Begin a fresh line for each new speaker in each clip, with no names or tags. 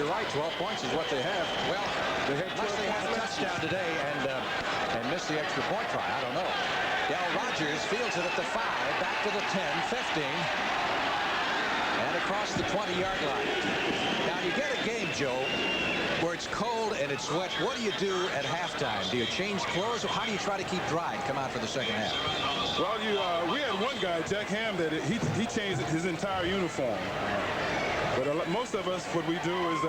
you're right. 12 points is what they have. Well, unless they had a touchdown today and missed the extra point try. I don't know. Del Rogers fields it at the 5, back to the 10, 15, and across the 20-yard line. Now, you get a game, Joe, where it's cold and it's wet. What do you do at halftime? Do you change clothes? Or how do you try to keep dry and come out for the second half?
Well, we had one guy, Jack Ham, that he changed his entire uniform. But most of us, what we do is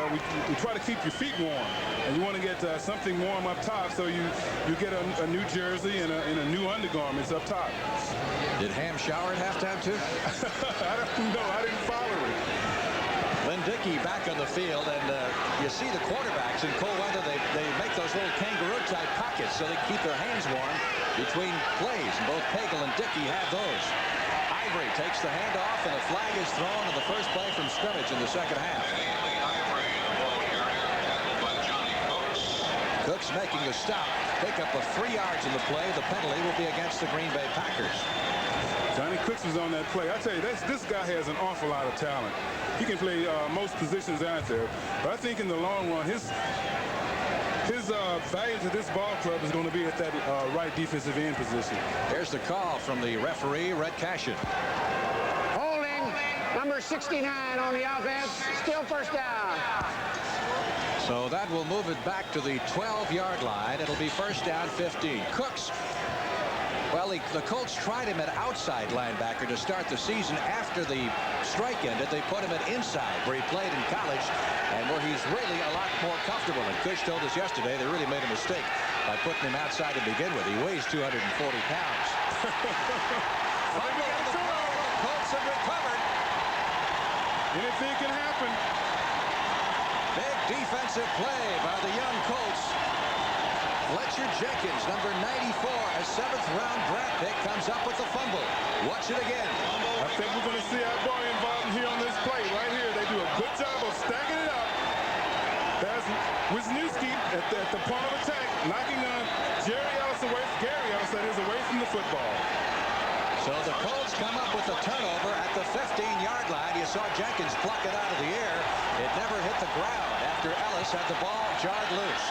we try to keep your feet warm, and you want to get something warm up top, so you get a new jersey and a new undergarments up top.
Did Ham shower at halftime too?
I don't know. I didn't follow it.
Lynn Dickey back on the field, and you see the quarterbacks in cold weather. They make those little kangaroo-type pockets so they keep their hands warm between plays, and both Pagel and Dickey have those. Ivery takes the handoff, and a flag is thrown on the first play from scrimmage in the second half. Cook's making the stop. Pick up of 3 yards in the play. The penalty will be against the Green Bay Packers.
Johnny Cooks was on that play. I tell you, this guy has an awful lot of talent. He can play most positions out there. But I think in the long run, his value to this ball club is going to be at that right defensive end position.
Here's the call from the referee, Red Cashin.
Holding number 69 on the offense. Still first down.
So that will move it back to the 12-yard line. It'll be first down 15. Cooks. Well, the Colts tried him at outside linebacker to start the season. After the strike ended, they put him at inside, where he played in college, and where he's really a lot more comfortable. And Cush told us yesterday they really made a mistake by putting him outside to begin with. He weighs 240 pounds. Fumble on the ball. The Colts have recovered.
Anything can happen.
Big defensive play by the young Colts. Fletcher Jenkins, number 94, a 7th-round draft pick, comes up with the fumble. Watch it again.
I think we're going to see our boy involved here on this play. Right here, they do a good job of stacking it up. There's Wisniewski at the point of attack, knocking Gary Ellis away from the football.
So the Colts come up with a turnover at the 15-yard line. You saw Jenkins pluck it out of the air. It never hit the ground after Ellis had the ball jarred loose.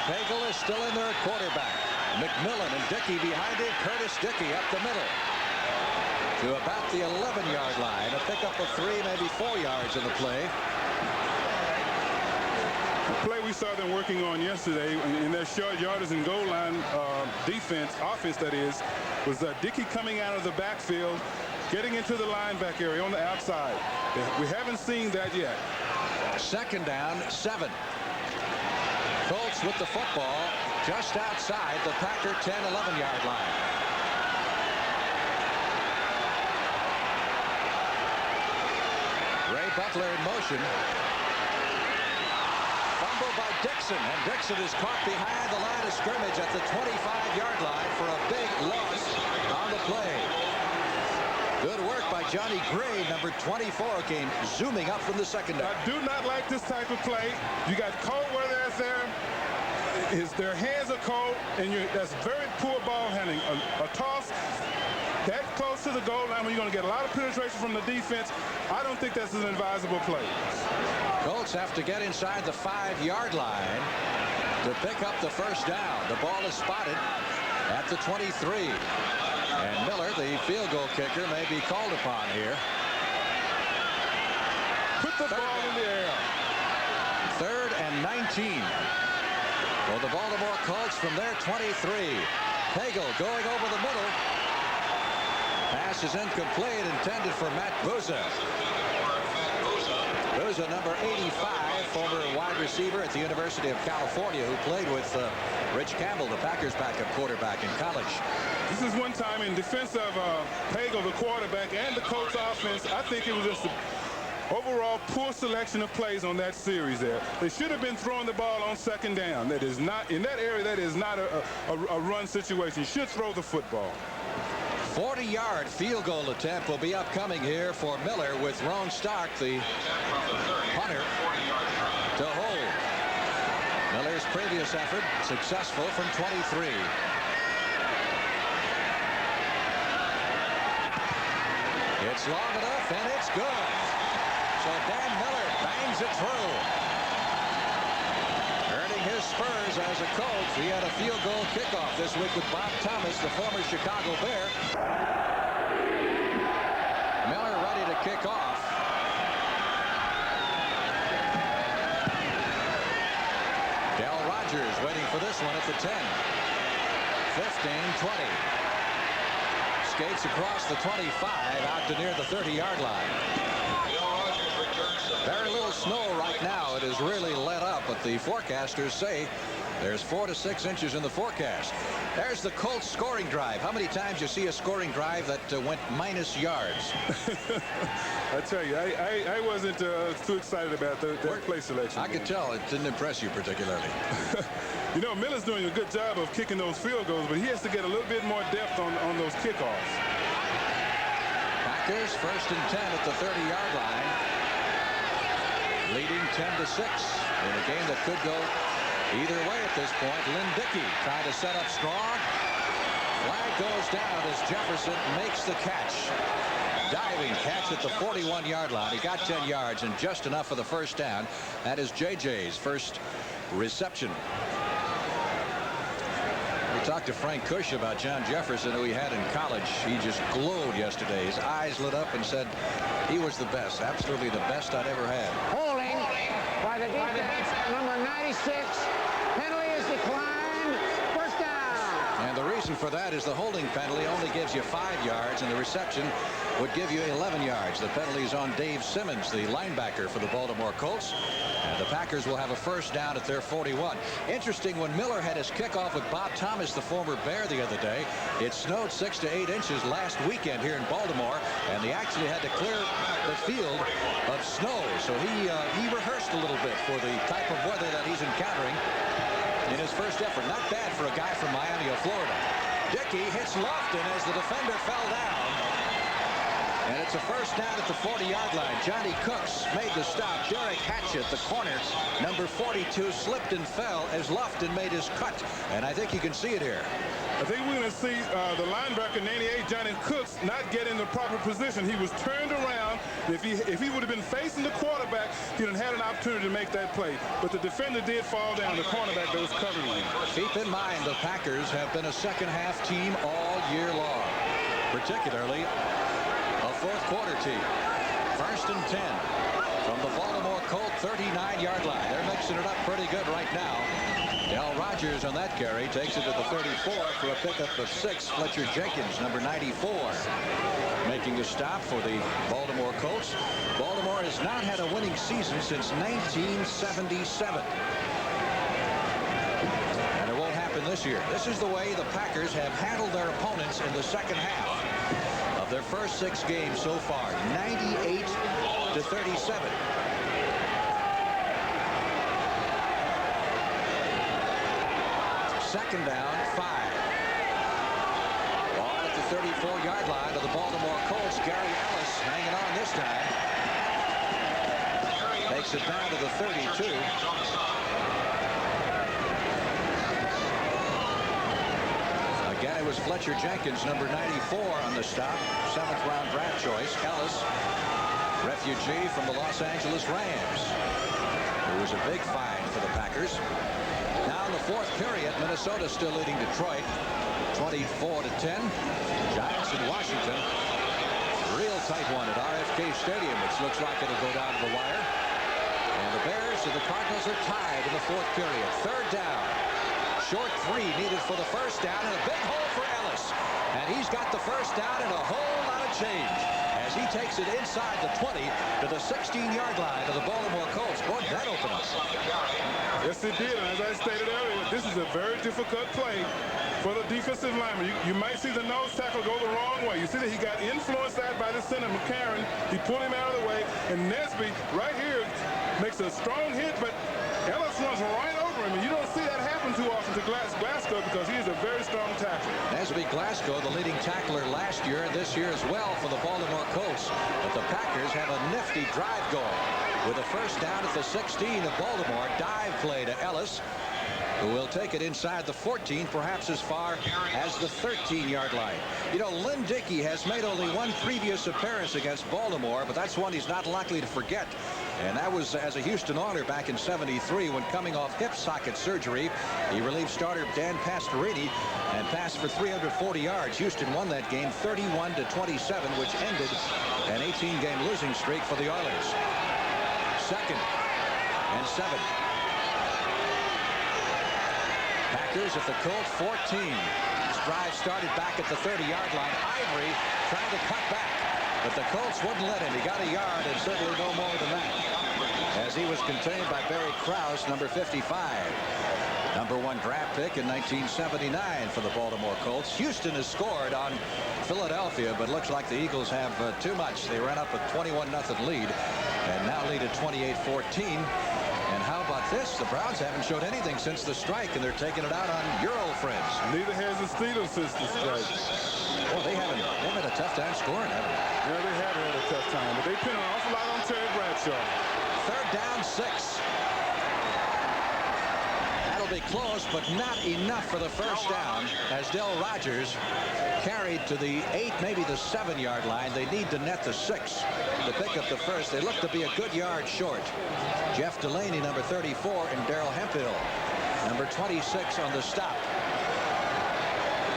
Pagel is still in there at quarterback. McMillan and Dickey behind it. Curtis Dickey up the middle to about the 11-yard line. A pickup of 3, maybe 4 yards in the play.
The play we saw them working on yesterday in their short yardage and goal line offense that is, was Dickey coming out of the backfield, getting into the linebacker area on the outside. We haven't seen that yet.
Second down, 7. Colts with the football just outside the Packer 10, 11-yard line. Ray Butler in motion. Fumble by Dixon, and Dixon is caught behind the line of scrimmage at the 25-yard line for a big loss on the play. Good work by Johnny Gray, number 24, came zooming up from the secondary.
I do not like this type of play. You got cold weather out there. Their hands are cold, and that's very poor ball handling. A toss that close to the goal line when you're going to get a lot of penetration from the defense, I don't think that's an advisable play.
Colts have to get inside the 5-yard line to pick up the first down. The ball is spotted at the 23. And Miller, the field goal kicker, may be called upon here.
Put the ball in the air.
3rd and 19. For the Baltimore Colts from their 23. Pagel going over the middle. Pass is incomplete, intended for Matt Bouza. Bouza, number 85, former wide receiver at the University of California, who played with Rich Campbell, the Packers backup quarterback in college.
This is one time in defense of Pagel, the quarterback, and the Colts offense. I think it was just overall poor selection of plays on that series there. They should have been throwing the ball on second down. That is not, in that area, that is not a run situation. You should throw the football.
40-yard field goal attempt will be upcoming here for Miller, with Ron Stark, the punter, to hold. Miller's previous effort successful from 23. It's long enough, and it's good. So Dan Miller bangs it through. is, as a coach, he had a field goal kickoff this week with Bob Thomas, the former Chicago Bear. Miller ready to kick off. Del Rogers waiting for this one at the 10. 15-20. Skates across the 25 out to near the 30-yard line. Very little snow right now. It is really let up, but the forecasters say there's 4 to 6 inches in the forecast. There's the Colts scoring drive. How many times you see a scoring drive that went minus yards?
I tell you, I wasn't too excited about that play selection.
I could tell it didn't impress you particularly.
You know, Miller's doing a good job of kicking those field goals, but he has to get a little bit more depth on those kickoffs.
Packers 1st and 10 at the 30-yard line, leading 10-6 in a game that could go either way at this point. Lynn Dickey trying to set up strong. Flag goes down as Jefferson makes the catch. Diving catch at the 41-yard line. He got 10 yards and just enough for the first down. That is JJ's first reception. We talked to Frank Cush about John Jefferson, who he had in college. He just glowed yesterday. His eyes lit up and said he was the best, absolutely the best I'd ever had.
Holding by the defense, number 96. Penalty is declined. First down.
And the reason for that is the holding penalty only gives you 5 yards, and the reception would give you 11 yards. The penalty is on Dave Simmons, the linebacker for the Baltimore Colts. And the Packers will have a first down at their 41. Interesting, when Miller had his kickoff with Bob Thomas, the former Bear, the other day, it snowed 6 to 8 inches last weekend here in Baltimore, and they actually had to clear the field of snow. So he rehearsed a little bit for the type of weather that he's encountering in his first effort. Not bad for a guy from Miami of Florida. Dickey hits Lofton as the defender fell down. And it's a first down at the 40-yard line. Johnny Cooks made the stop. Derek Hatchett, the corner, number 42, slipped and fell as Lofton made his cut. And I think you can see it here.
I think we're going to see the linebacker, 98, Johnny Cooks, not get in the proper position. He was turned around. If he would have been facing the quarterback, he'd have had an opportunity to make that play. But the defender did fall down, the cornerback that was covering him.
Keep in mind, the Packers have been a second-half team all year long, particularly a fourth-quarter team. 1st and 10 from the Baltimore Colt 39-yard line. They're mixing it up pretty good right now. Del Rogers on that carry takes it to the 34 for a pickup of 6. Fletcher Jenkins, number 94, making a stop for the Baltimore Colts. Baltimore has not had a winning season since 1977. And it won't happen this year. This is the way the Packers have handled their opponents in the second half of their first 6 games so far. 98 to 37. Second down, 5. Ball at the 34-yard line of the Baltimore Colts. Gary Ellis hanging on this time. Takes it down to the 32. Again, it was Fletcher Jenkins, number 94, on the stop. 7th-round draft choice. Ellis, refugee from the Los Angeles Rams, who was a big find for the Packers. Now in the 4th period, Minnesota still leading Detroit 24 to 10. Giants in Washington. Real tight one at RFK Stadium, which looks like it'll go down to the wire. And the Bears and the Cardinals are tied in the 4th period. 3rd down. Short 3 needed for the first down, and a big hole for Ellis. And he's got the first down and a whole lot of change as he takes it inside the 20 to the 16-yard line of the Baltimore Colts. Boy, that opened up.
Yes, it did. And as I stated earlier, this is a very difficult play for the defensive lineman. You might see the nose tackle go the wrong way. You see that he got influenced out by the center, McCarron. He pulled him out of the way. And Nesby, right here, makes a strong hit, but Ellis runs right over him. And you don't see that happen too often to Glasgow because he is a very strong tackler.
Nesby Glasgow, the leading tackler last year and this year as well for the Baltimore Colts. But the Packers have a nifty drive going with a first down at the 16 of Baltimore. Dive play to Ellis, who will take it inside the 14, perhaps as far as the 13-yard line. You know, Lynn Dickey has made only one previous appearance against Baltimore, but that's one he's not likely to forget. And that was as a Houston Oiler back in '73 when coming off hip socket surgery. He relieved starter Dan Pastorini and passed for 340 yards. Houston won that game 31-27, which ended an 18-game losing streak for the Oilers. 2nd and 7. Packers at the Colts 14. This drive started back at the 30-yard line. Ivery trying to cut back, but the Colts wouldn't let him. He got a yard and certainly no more than that, as he was contained by Barry Krause, number 55. Number 1 draft pick in 1979 for the Baltimore Colts. Houston has scored on Philadelphia, but looks like the Eagles have too much. They ran up a 21-0 lead and now lead at 28-14. And how about this? The Browns haven't showed anything since the strike, and they're taking it out on your old friends.
Neither has the Steelers since the strike.
Well, they've had a tough time scoring, haven't they?
Yeah, they have had a tough time, but they pin an awful lot on Terry Bradshaw.
3rd down 6. That'll be close, but not enough for the first down, as Del Rogers carried to the 8, maybe the 7-yard line. They need to net the 6 to pick up the first. They look to be a good yard short. Jeff Delaney, number 34, and Darrell Hemphill, number 26, on the stop.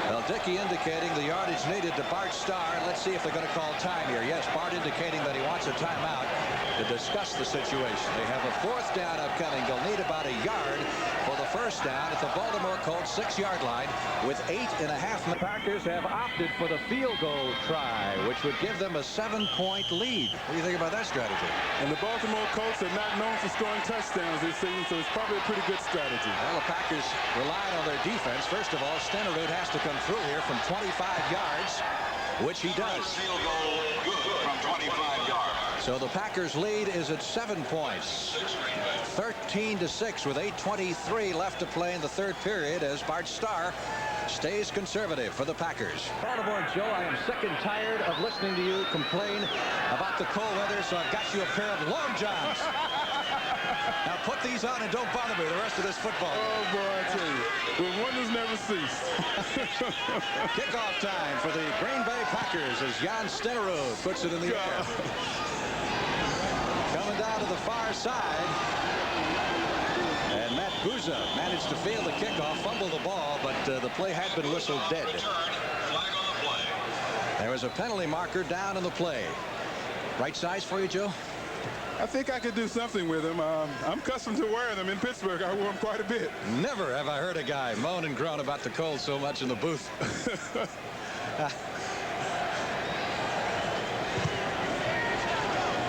Well, Dickey indicating the yardage needed to Bart Starr. Let's see if they're going to call time here. Yes, Bart indicating that he wants a timeout to discuss the situation. They have a 4th down upcoming. They'll need about a yard for the first down at the Baltimore Colts 6-yard line with 8.5 minutes. The Packers have opted for the field goal try, which would give them a 7-point lead. What do you think about that strategy?
And the Baltimore Colts are not known for scoring touchdowns this season, so it's probably a pretty good strategy.
Well, the Packers relied on their defense. First of all, Stenerud has to come through here from 25 yards, which he does.
Field goal good from 25 yards.
So the Packers lead is at 7 points. 13-6 with 8:23 left to play in the 3rd period, as Bart Starr stays conservative for the Packers. Baltimore Joe, I am sick and tired of listening to you complain about the cold weather, so I've got you a pair of long johns. Now put these on and don't bother me the rest of this football.
Oh, boy, I tell you, the wonders never cease.
Kickoff time for the Green Bay Packers as Jan Stenerud puts it in the air. Coming down to the far side. And Matt Bouza managed to fail the kickoff, fumble the ball, but the play had been whistled dead. There was a penalty marker down in the play. Right size for you, Joe?
I think I could do something with them. I'm accustomed to wearing them in Pittsburgh. I wore them quite a bit.
Never have I heard a guy moan and groan about the Colts so much in the booth.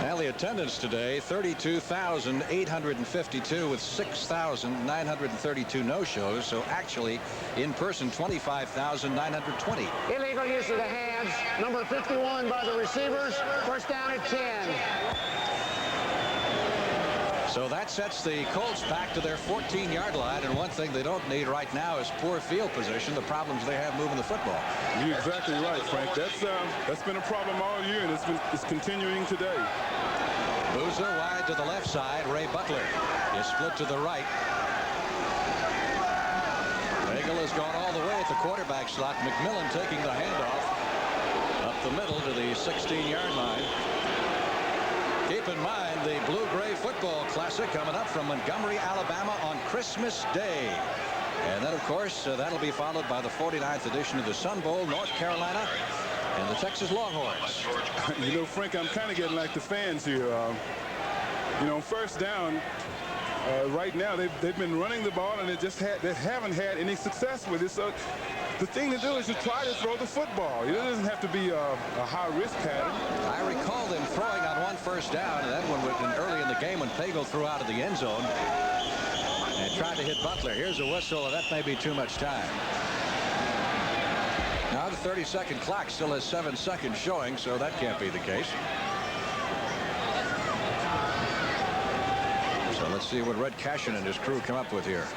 Now the attendance today, 32,852 with 6,932 no-shows. So actually, in person, 25,920.
Illegal use of the hands. Number 51 by the receivers. First down at 10.
So that sets the Colts back to their 14-yard line, and one thing they don't need right now is poor field position, the problems they have moving the football.
You're exactly right, Frank. That's been a problem all year, and it's continuing today.
Bouza wide to the left side. Ray Butler is split to the right. Pagel has gone all the way at the quarterback slot. McMillan taking the handoff up the middle to the 16-yard line. Keep in mind the Blue-Gray Football Classic coming up from Montgomery, Alabama on Christmas Day. And then, of course, that'll be followed by the 49th edition of the Sun Bowl, North Carolina and the Texas Longhorns.
You know, Frank, I'm kind of getting like the fans here. You know, first down, right now, they've been running the ball, and they haven't had any success with it. So the thing to do is to try to throw the football. It doesn't have to be a high-risk pattern.
I recall them throwing on one first down, and that one was early in the game when Pagel threw out of the end zone and tried to hit Butler. Here's a whistle, and that may be too much time. Now the 30-second clock still has 7 seconds showing, so that can't be the case. So let's see what Red Cashin and his crew come up with here.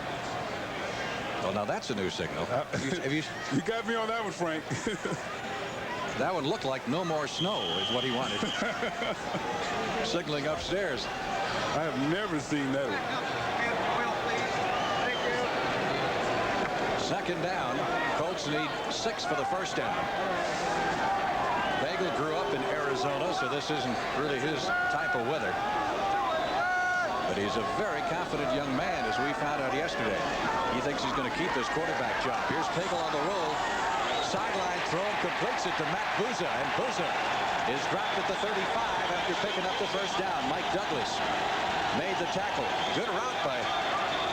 Well, now that's a new signal.
You got me on that one, Frank.
That one looked like no more snow is what he wanted. Signaling upstairs.
I have never seen that one.
Second down. Colts need 6 for the first down. Pagel grew up in Arizona, so this isn't really his type of weather. But he's a very confident young man, as we found out yesterday. He thinks he's going to keep this quarterback job. Here's Pagel on the roll. Sideline throw, completes it to Matt Bouza, and Bouza is dropped at the 35 after picking up the first down. Mike Douglas made the tackle. Good route by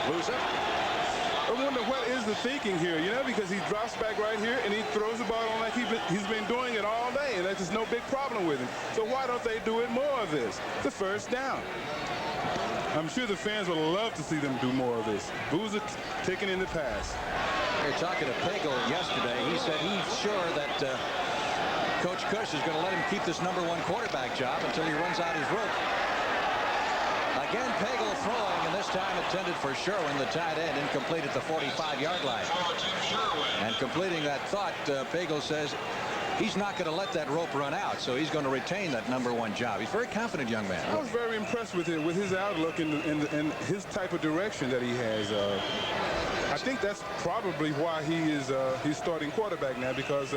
Bouza.
I wonder what is the thinking here, you know, because he drops back right here and he throws the ball on like he's been doing it all day, and that's just no big problem with him. So why don't they do it more of this? The first down. I'm sure the fans would love to see them do more of this. Bouza taking in the pass.
We were talking to Pagel yesterday. He said he's sure that Coach Cush is going to let him keep this #1 quarterback job until he runs out his rope. Again, Pagel throwing, and this time intended for Sherwin, the tight end, incomplete at the 45-yard line. And completing that thought, Pagel says he's not going to let that rope run out, so he's going to retain that #1 job. He's a very confident young man.
I was very impressed with it, with his outlook and his type of direction that he has. I think that's probably why he's starting quarterback now, because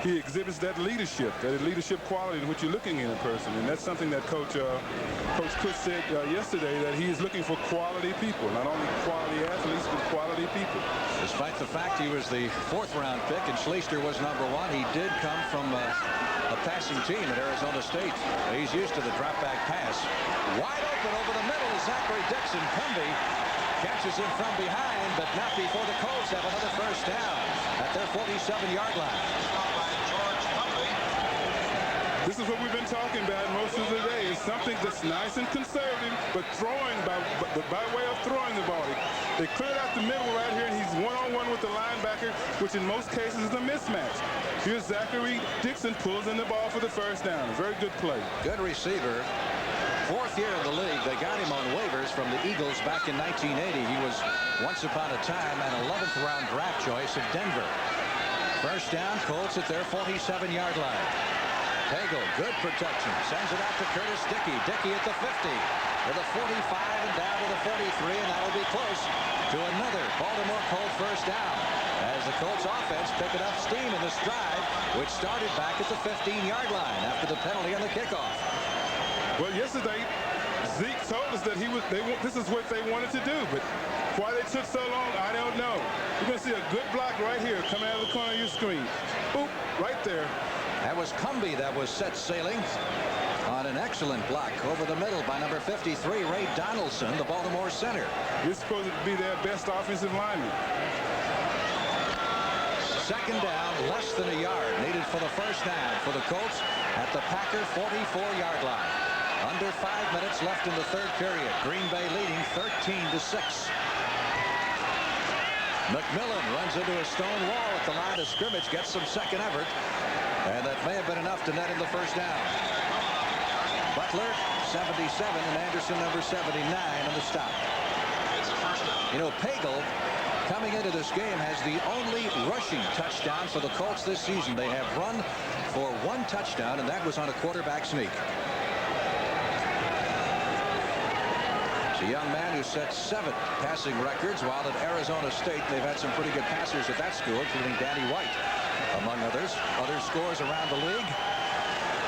he exhibits that leadership quality in which you're looking in a person, and that's something that Coach Cush said yesterday, that he is looking for quality people, not only quality athletes but quality people.
Despite the fact he was the 4th-round pick and Schleister was #1, he did come from a passing team at Arizona State. He's used to the drop-back pass. Wide open over the middle is Zachary Dixon. Cumby catches him from behind, but not before the Colts have another first down at their 47-yard line.
This is what we've been talking about most of the day. It's something that's nice and conservative, but throwing by way of throwing the ball. They cleared out the middle right here, and he's one-on-one with the linebacker, which in most cases is a mismatch. Here's Zachary Dixon, pulls in the ball for the first down. A very good play.
Good receiver. 4th year in the league. They got him on waivers from the Eagles back in 1980. He was once upon a time an 11th-round draft choice of Denver. First down, Colts at their 47-yard line. Pagel, good protection, sends it out to Curtis Dickey. Dickey at the 50, to the 45, and down to the 43, and that'll be close to another Baltimore Colt first down, as the Colts offense picking up steam in this drive, which started back at the 15-yard line after the penalty on the kickoff.
Well, yesterday, Zeke told us that this is what they wanted to do, but why they took so long, I don't know. You're going to see a good block right here coming out of the corner of your screen. Boop, right there.
That was Cumby that was set sailing on an excellent block over the middle by number 53, Ray Donaldson, the Baltimore center.
You're supposed to be their best offensive lineman.
Second down, less than a yard needed for the first down for the Colts at the Packer 44-yard line. Under 5 minutes left in the 3rd period. Green Bay leading 13-6. McMillan runs into a stone wall at the line of scrimmage, gets some second effort, and that may have been enough to net in the first down. Butler 77 and Anderson number 79 on the stop. You know, Pagel coming into this game has the only rushing touchdown for the Colts this season. They have run for 1 touchdown, and that was on a quarterback sneak. A young man who set 7 passing records, while at Arizona State they've had some pretty good passers at that school, including Danny White, among others. Other scores around the league.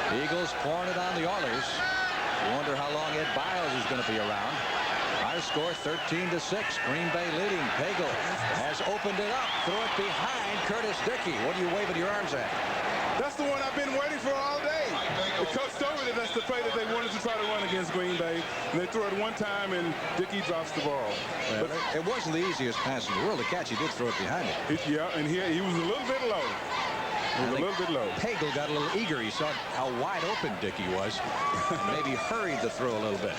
The Eagles pouring it on the Oilers. You wonder how long Ed Biles is going to be around. Our score 13-6. Green Bay leading. Pagel has opened it up. Threw it behind Curtis Dickey. What are you waving your arms at?
That's the one I've been waiting for all day. The coach told me that that's the play that they wanted to try to run against Green Bay. And they threw it one time, and Dickey drops the ball.
But it wasn't the easiest pass in the world to catch. He did throw it behind him.
Yeah, and he was a little bit low.
Pagel got a little eager. He saw how wide open Dickey was, and maybe hurried the throw a little bit.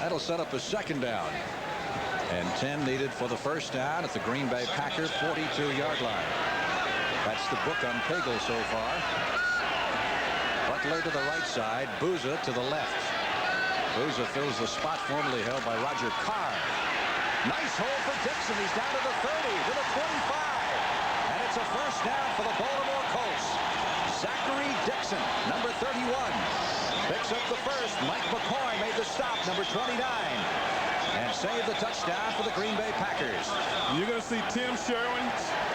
That'll set up a second down. And 10 needed for the first down at the Green Bay Packers 42-yard line. That's the book on Pagel so far. Butler to the right side, Bouza to the left. Bouza fills the spot formerly held by Roger Carr. Nice hole for Dixon. He's down to the 30, to the 25. And it's a first down for the Baltimore Colts. Zachary Dixon, number 31, picks up the first. Mike McCoy made the stop, number 29. And save the touchdown for the Green Bay Packers.
You're going to see Tim Sherwin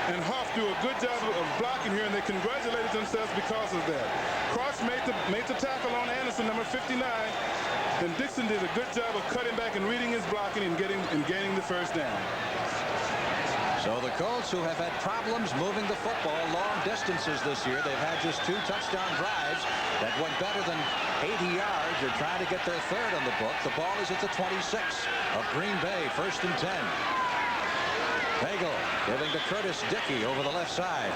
and Huff do a good job of blocking here, and they congratulated themselves because of that. Cross made the tackle on Anderson, number 59. Then Dixon did a good job of cutting back and reading his blocking and gaining the first down.
So the Colts, who have had problems moving the football long distances this year, they've had just 2 touchdown drives that went better than 80 yards. They're trying to get their third on the book. The ball is at the 26 of Green Bay, 1st and 10. Pagel giving to Dickey over the left side.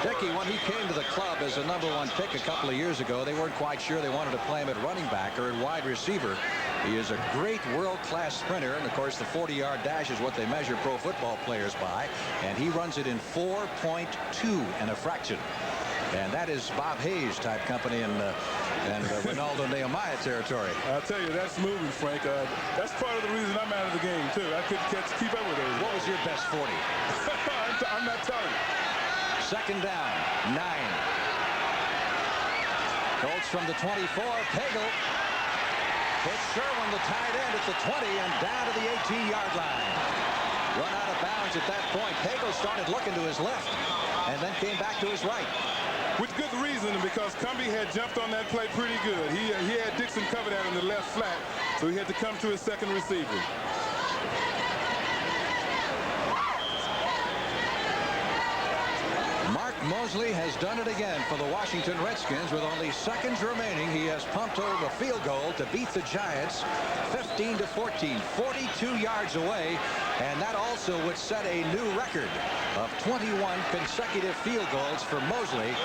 Dickey, when he came to the club as a #1 pick a couple of years ago, they weren't quite sure they wanted to play him at running back or at wide receiver. He is a great world-class sprinter, and of course the 40-yard dash is what they measure pro football players by, and he runs it in 4.2 and a fraction. And that is Bob Hayes type company and Ronaldo Nehemiah territory.
I'll tell you, that's moving, Frank. That's part of the reason I'm out of the game too. I couldn't keep up with those.
What was your best 40?
I'm not telling you.
2nd down, 9. Colts from the 24. Pagel hits Sherwin, the tight end, at the 20 and down to the 18-yard line. Run out of bounds at that point. Pagel started looking to his left and then came back to his right.
With good reason, because Cumbie had jumped on that play pretty good. He had Dixon covered out in the left flat, so he had to come to his second receiver.
Mosley has done it again for the Washington Redskins. With only seconds remaining, he has pumped over a field goal to beat the Giants 15-14, 42 yards away, and that also would set a new record of 21 consecutive field goals for Mosley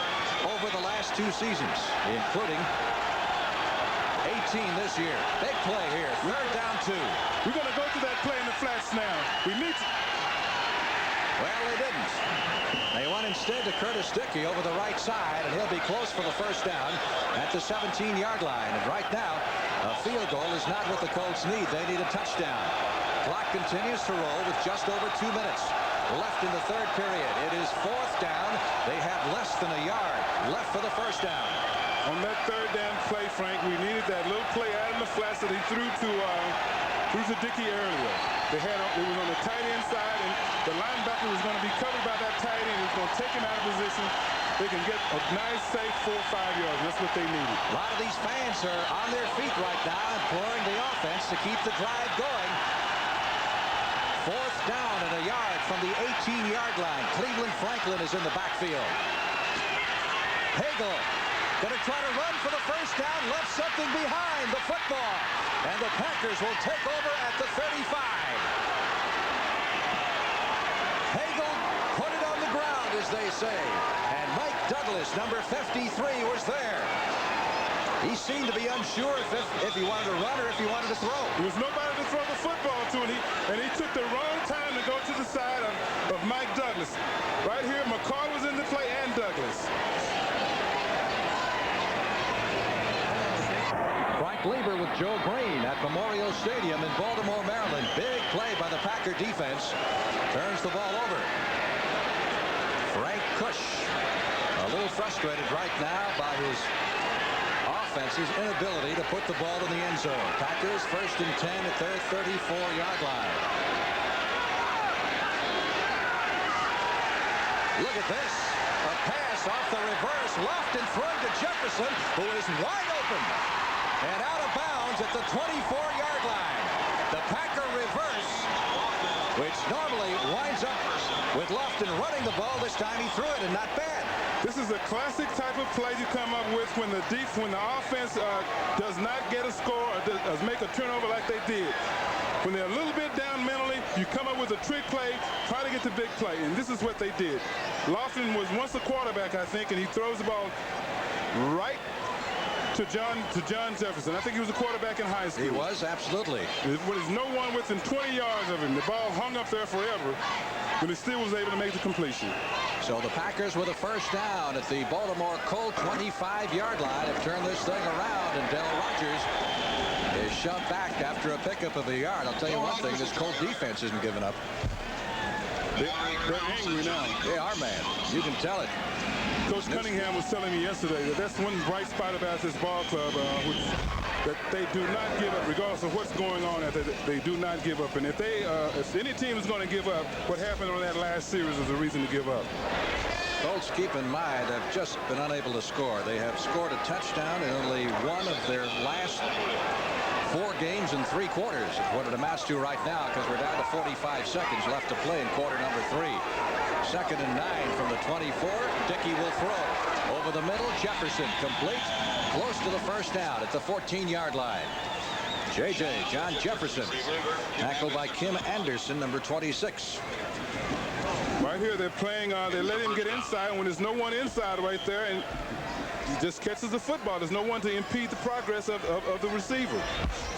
over the last 2 seasons, including 18 this year. Big play here, 3rd down 2.
We're going to go to that play in the flats now. We need to...
Well, they didn't. They went instead to Dickey over the right side, and he'll be close for the first down at the 17-yard line. And right now, a field goal is not what the Colts need. They need a touchdown. Clock continues to roll with just over 2 minutes left in the 3rd period. It is 4th down. They have less than a yard left for the first down.
On that 3rd down play, Frank, we needed that little play out in the flats that he threw to Dickey earlier. It was on the tight end side, and the linebacker was going to be covered by that tight end. It was going to take him out of position. They can get a nice, safe 4 or 5 yards. That's what they needed.
A lot of these fans are on their feet right now, imploring the offense to keep the drive going. 4th down and a yard from the 18-yard line. Cleveland Franklin is in the backfield. Pagel going to try to run for the first down, left something behind the football, and the Packers will take over at the 35. Pagel put it on the ground, as they say, and Mike Douglas, number 53, was there. He seemed to be unsure if he wanted to run or if he wanted to throw.
There was nobody to throw the football to, and he took the wrong time to go to the side of Mike Douglas. Right here, McCall was in the play, and Douglas.
Frank Lieber with Joe Green at Memorial Stadium in Baltimore, Maryland. Big play by the Packer defense. Turns the ball over. Frank Kush a little frustrated right now by his offense's inability to put the ball in the end zone. Packers 1st and 10 at their 34-yard line. Look at this. A pass off the reverse, left and thrown to Jefferson, who is wide open. And out of bounds at the 24-yard line. The Packer reverse, which normally winds up with Lofton running the ball. This time he threw it, and not bad.
This is a classic type of play you come up with when the offense does not get a score or does make a turnover like they did. When they're a little bit down mentally, you come up with a trick play, try to get the big play, and this is what they did. Lofton was once a quarterback, I think, and he throws the ball right to John Jefferson. I think he was a quarterback in high school.
He was, absolutely.
There's no one within 20 yards of him. The ball hung up there forever, but he still was able to make the completion.
So the Packers with a first down at the Baltimore Colt 25-yard line have turned this thing around, and Del Rogers is shoved back after a pickup of a yard. I'll tell you one thing, this Colt defense isn't giving up.
They're angry now.
They are, man. You can tell it.
Coach Cunningham was telling me yesterday that that's one bright spot about this ball club, which that they do not give up, regardless of what's going on. They do not give up. And if any team is going to give up, what happened on that last series is a reason to give up.
Colts, keep in mind, have just been unable to score. They have scored a touchdown in only one of their last 4 games in 3 quarters. It's what it amounts to right now, because we're down to 45 seconds left to play in quarter number 3. 2nd and 9 from the 24. Dickey will throw over the middle. Jefferson complete, close to the first down at the 14-yard line. John Jefferson, tackled by Kim Anderson, number 26.
Right here, they're playing. They let him get inside when there's no one inside right there, and he just catches the football. There's no one to impede the progress of the receiver.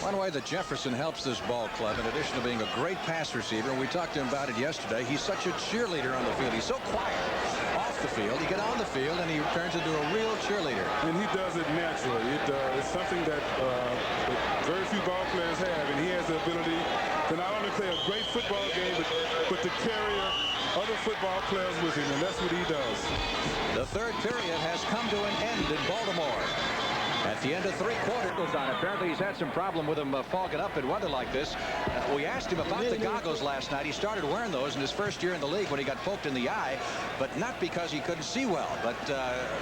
One way that Jefferson helps this ball club, in addition to being a great pass receiver, and we talked to him about it yesterday, he's such a cheerleader on the field. He's so quiet off the field. You get on the field, and he turns into a real cheerleader.
And he does it naturally. It's something that very few ball players have, and he has the ability to not only play a great football game, but to carry other football players with him, and that's what he does.
The 3rd period has come to an end in Baltimore. At the end of 3 quarters goes on. Apparently he's had some problem with him fogging up in weather like this. We asked him about the goggles last night. He started wearing those in his first year in the league when he got poked in the eye, but not because he couldn't see well, but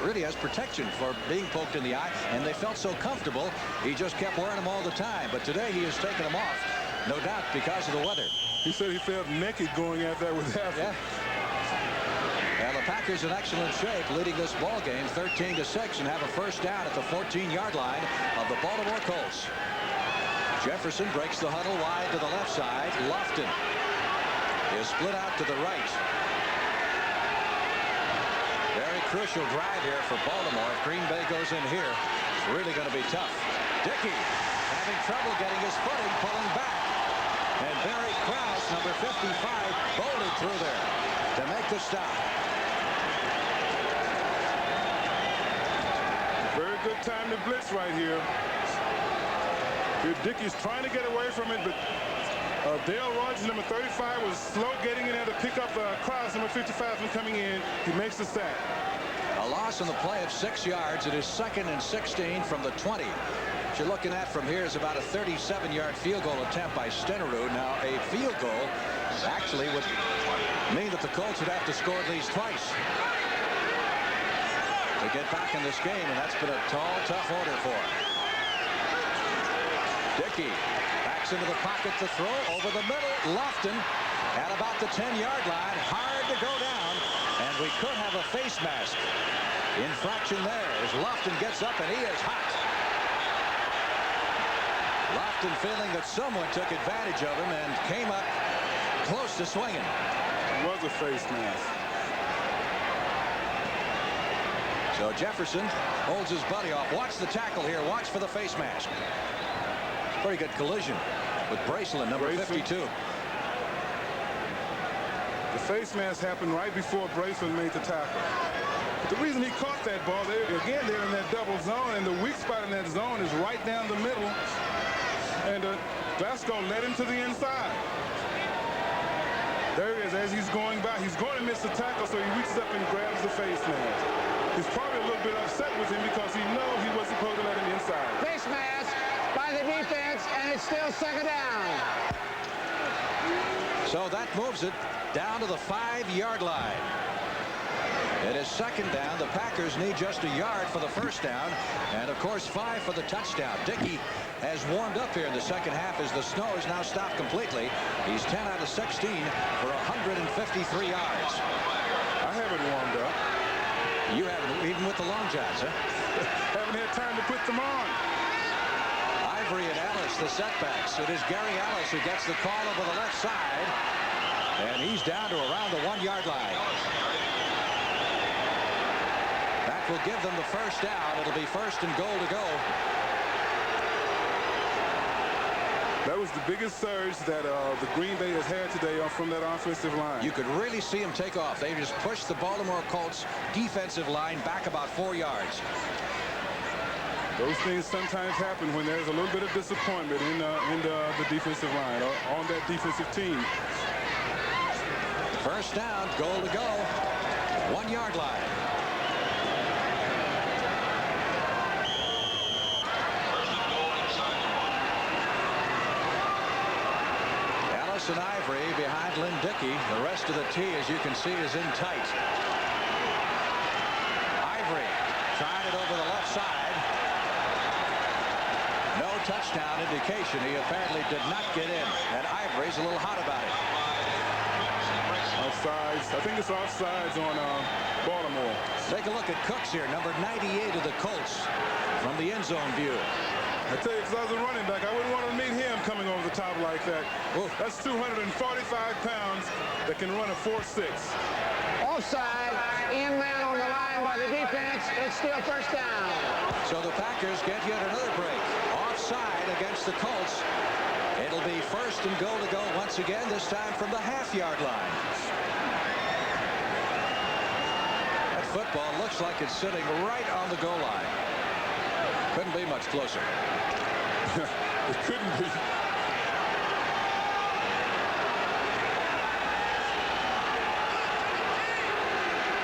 really has protection for being poked in the eye, and they felt so comfortable he just kept wearing them all the time. But today he has taken them off, no doubt because of the weather.
He said he felt naked going at that with half.
Yeah. And the Packers in excellent shape, leading this ball game 13-6, and have a first down at the 14-yard line of the Baltimore Colts. Jefferson breaks the huddle wide to the left side. Lofton is split out to the right. Very crucial drive here for Baltimore. If Green Bay goes in here, it's really going to be tough. Dickey having trouble getting his footing, pulling back. And Barry Krause, number 55, bolted through there to make the stop.
Very good time to blitz right here. Here Dickey's trying to get away from it, but Dale Rogers, number 35, was slow getting in there to pick up Krause, number 55, from coming in. He makes the sack.
A loss on the play of 6 yards. It is 2nd and 16 from the 20. What you're looking at from here is about a 37-yard field goal attempt by Stenerud. Now, a field goal actually would mean that the Colts would have to score at least twice to get back in this game, and that's been a tall, tough order for him. Dickey backs into the pocket to throw over the middle. Lofton at about the 10-yard line. Hard to go down, and we could have a face mask infraction there as Lofton gets up, and he is hot. Lofton feeling that someone took advantage of him and came up close to swinging.
It was a face mask.
So Jefferson holds his buddy off. Watch the tackle here. Watch for the face mask. Pretty good collision with Braceland, number 52.
The face mask happened right before Braceland made the tackle. But the reason he caught that ball, they're in that double zone, and the weak spot in that zone is right down the middle. And Glasgow led him to the inside. There he is as he's going by. He's going to miss the tackle, so he reaches up and grabs the face mask. He's probably a little bit upset with him because he knows he wasn't supposed to let him inside.
Face mask by the defense, and it's still 2nd down.
So that moves it down to the 5-yard line. It is 2nd down. The Packers need just a yard for the first down, and of course 5 for the touchdown. Dickey has warmed up here in the second half as the snow has now stopped completely. He's 10 out of 16 for 153 yards.
I haven't warmed up.
You haven't, even with the long johns, huh?
Haven't had time to put them on.
Ivery and Ellis, the setbacks. It is Gary Ellis who gets the call over the left side, and he's down to around the 1-yard line. That will give them the first down. It'll be 1st and goal to go.
That was the biggest surge that the Green Bay has had today from that offensive line.
You could really see them take off. They just pushed the Baltimore Colts defensive line back about 4 yards.
Those things sometimes happen when there's a little bit of disappointment in the defensive line or on that defensive team.
First down, goal to go. 1-yard line. Ellis and Ivery behind Lynn Dickey. The rest of the tee, as you can see, is in tight. Ivery trying it over the left side. No touchdown indication. He apparently did not get in, and Ivory's a little hot about it.
Offsides. I think it's offsides on Baltimore.
Take a look at Cooks here, number 98 of the Colts, from the end zone view.
I tell you, if I was a running back, I wouldn't want to meet him coming over the top like that.
Oof.
That's 245 pounds that can run a 4.6.
Offside, in man on the line by the defense. It's still first down.
So the Packers get yet another break. Offside against the Colts. It'll be first and goal to go once again, this time from the half-yard line. That football looks like it's sitting right on the goal line. Couldn't be much closer.
It couldn't be.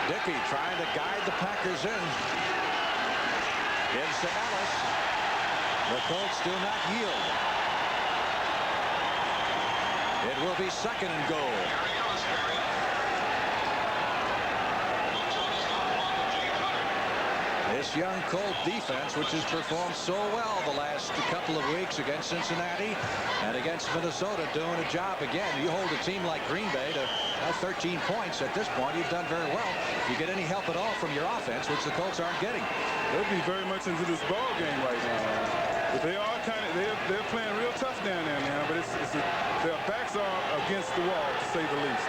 Dickey trying to guide the Packers in. Gives to Ellis. The Colts do not yield. It will be second and goal. This young Colt defense, which has performed so well the last couple of weeks against Cincinnati and against Minnesota, doing a job again. You hold a team like Green Bay to 13 points at this point. You've done very well. If you get any help at all from your offense, which the Colts aren't getting.
They'll be very much into this ball game right now. But they are they're playing real tough down there now. But their backs are against the wall, to say the least.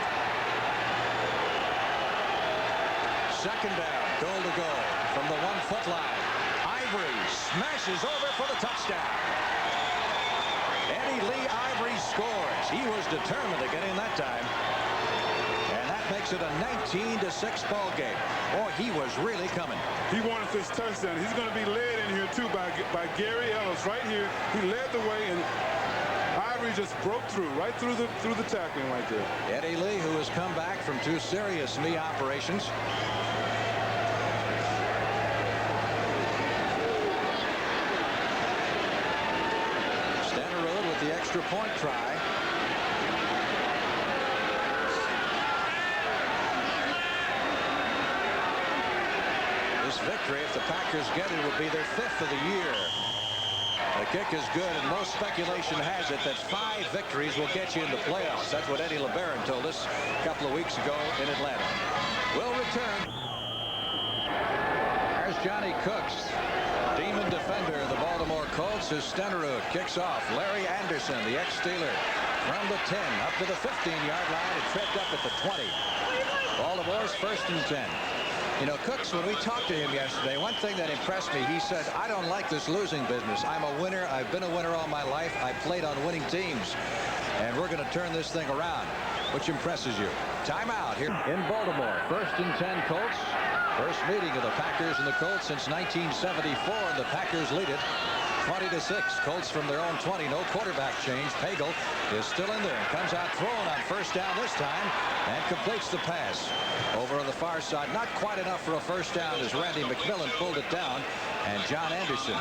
Second down, goal to go from the 1-foot line. Ivery smashes over for the touchdown. Eddie Lee Ivery scores. He was determined to get in that time. And that makes it a 19-6 ball game. Boy, he was really coming.
He wanted this touchdown. He's going to be led in here, too, by Gary Ellis. Right here, he led the way, and Ivery just broke through, right through the tackling right there.
Eddie Lee, who has come back from 2 serious knee operations. Stenerud with the extra point try. This victory, if the Packers get it, would be their 5th of the year. The kick is good, and most speculation has it that 5 victories will get you into playoffs. That's what Eddie LeBaron told us a couple of weeks ago in Atlanta. We'll return. There's Johnny Cooks, demon defender of the Baltimore Colts, as Stenerud kicks off. Larry Anderson, the ex-Steeler, from the 10 up to the 15-yard line and tripped up at the 20. Baltimore's 1st and 10. You know, Cooks, when we talked to him yesterday, one thing that impressed me, he said, I don't like this losing business. I'm a winner. I've been a winner all my life. I played on winning teams. And we're going to turn this thing around. Which impresses you? Timeout here in Baltimore. 1st and 10 Colts. First meeting of the Packers and the Colts since 1974. And the Packers lead it 20-6. Colts from their own 20. No quarterback change. Pagel is still in there and comes out throwing on first down this time and completes the pass. Over on the far side, not quite enough for a first down as Randy McMillan pulled it down, and John Anderson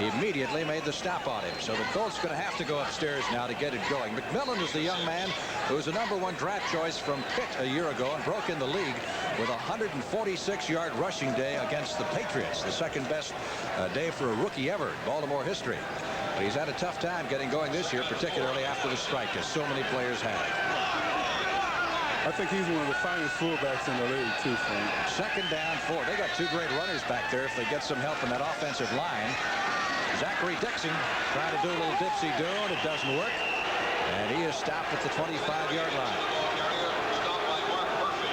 immediately made the stop on him. So the Colts going to have to go upstairs now to get it going. McMillan is the young man who was a #1 draft choice from Pitt a year ago and broke in the league with a 146-yard rushing day against the Patriots, the second best day for a rookie ever in Baltimore history. But he's had a tough time getting going this year, particularly after the strike, as so many players have.
I think he's one of the finest fullbacks in the league, too, Frank.
Second down 4. They got 2 great runners back there if they get some help in that offensive line. Zachary Dixon trying to do a little dipsy-do, and it doesn't work. And he is stopped at the 25-yard line.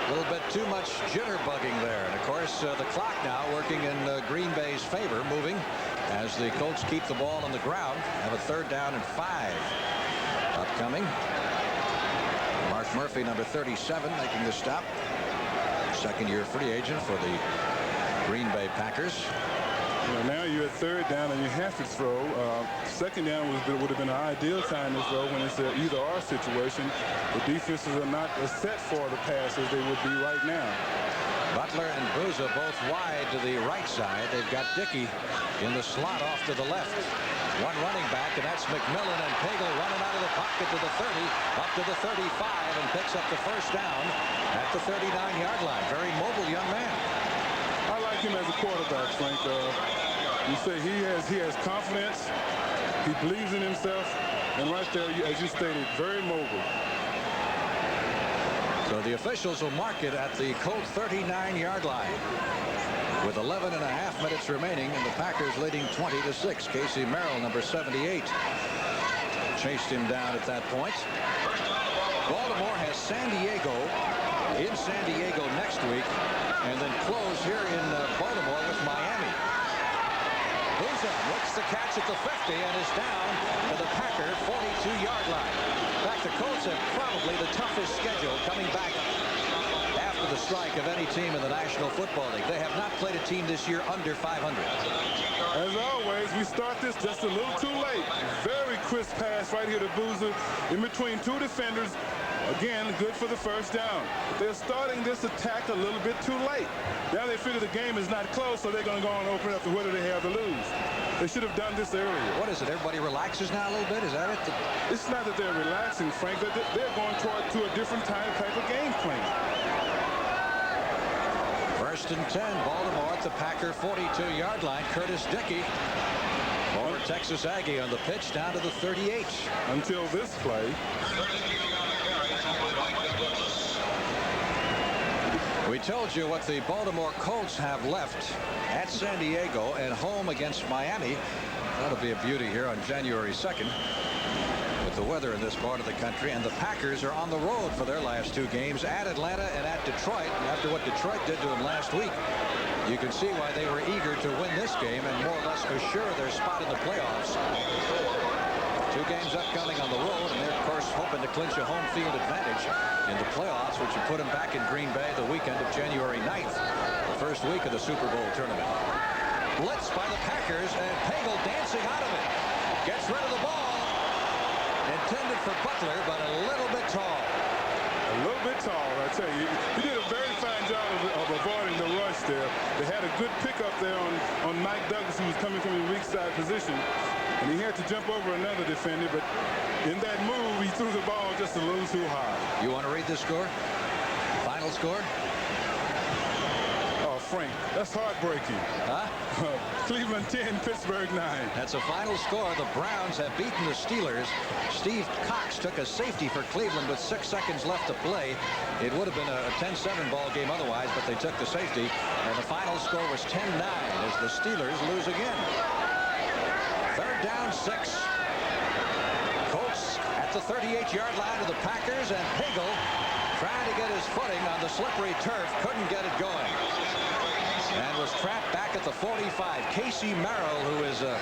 A little bit too much jitterbugging there. And, of course, the clock now working in Green Bay's favor, moving as the Colts keep the ball on the ground. Have a 3rd down and 5 upcoming. Mark Murphy, number 37, making the stop. Second-year free agent for the Green Bay Packers.
Well, now you're at 3rd down and you have to throw. 2nd down would have been an ideal time to throw when it's an either-or situation. The defenses are not as set for the pass as they would be right now.
Butler and Bouza both wide to the right side. They've got Dickey in the slot off to the left. One running back, and that's McMillan, and Pagel running out of the the pocket to the 30, up to the 35, and picks up the first down at the 39-yard line. Very mobile young man.
I like him as a quarterback, Frank. You say he has confidence. He believes in himself. And right there, as you stated, very mobile.
So the officials will mark it at the Colts 39-yard line. With 11 and a half minutes remaining, and the Packers leading 20-6. Casey Merrill, number 78, chased him down at that point. Baltimore has San Diego in San Diego next week, and then close here in Baltimore with Miami. Bouza makes the catch at the 50 and is down to the Packer 42-yard line. In fact, the Colts have probably the toughest schedule coming back after the strike of any team in the National Football League. They have not played a team this year under 500.
As always, we start this just a little too late. Very crisp pass right here to Bouza in between two defenders. Again, good for the first down. But they're starting this attack a little bit too late. Now they figure the game is not close, so they're going to go and open up to what do they have to lose. They should have done this earlier. What is it?
Everybody relaxes now a little bit? Is that it?
It's not that they're relaxing, Frank. They're going to a different type of game plan.
First and 10, Baltimore at the Packer 42-yard line. Curtis Dickey, former Texas Aggie, on the pitch down to the 38.
Until this play.
We told you what the Baltimore Colts have left at San Diego and home against Miami. That'll be a beauty here on January 2nd. With the weather in this part of the country, and the Packers are on the road for their last two games at Atlanta and at Detroit. And after what Detroit did to them last week, you can see why they were eager to win this game and more or less assure their spot in the playoffs. Two games upcoming on the road, and they're of course hoping to clinch a home field advantage in the playoffs, which would put them back in Green Bay the weekend of January 9th, the first week of the Super Bowl tournament. Blitz by the Packers, and Pagel dancing out of it. Gets rid of the ball. Intended for Butler, but a little bit tall.
A little bit tall, I tell you. He did a very fine job of avoiding the rush there. They had a good pickup there on Mike Douglas, who was coming from a weak side position. And he had to jump over another defender, but in that move, he threw the ball just a little too high.
You want to read the score? Final score?
Oh, Frank, that's heartbreaking.
Huh?
Cleveland 10, Pittsburgh 9.
That's a final score. The Browns have beaten the Steelers. Steve Cox took a safety for Cleveland with 6 seconds left to play. It would have been a 10-7 ball game otherwise, but they took the safety. And the final score was 10-9 as the Steelers lose again. Third down, 6. Colts at the 38-yard line of the Packers, and Pagel trying to get his footing on the slippery turf. Couldn't get it going. And was trapped back at the 45. Casey Merrill, who is a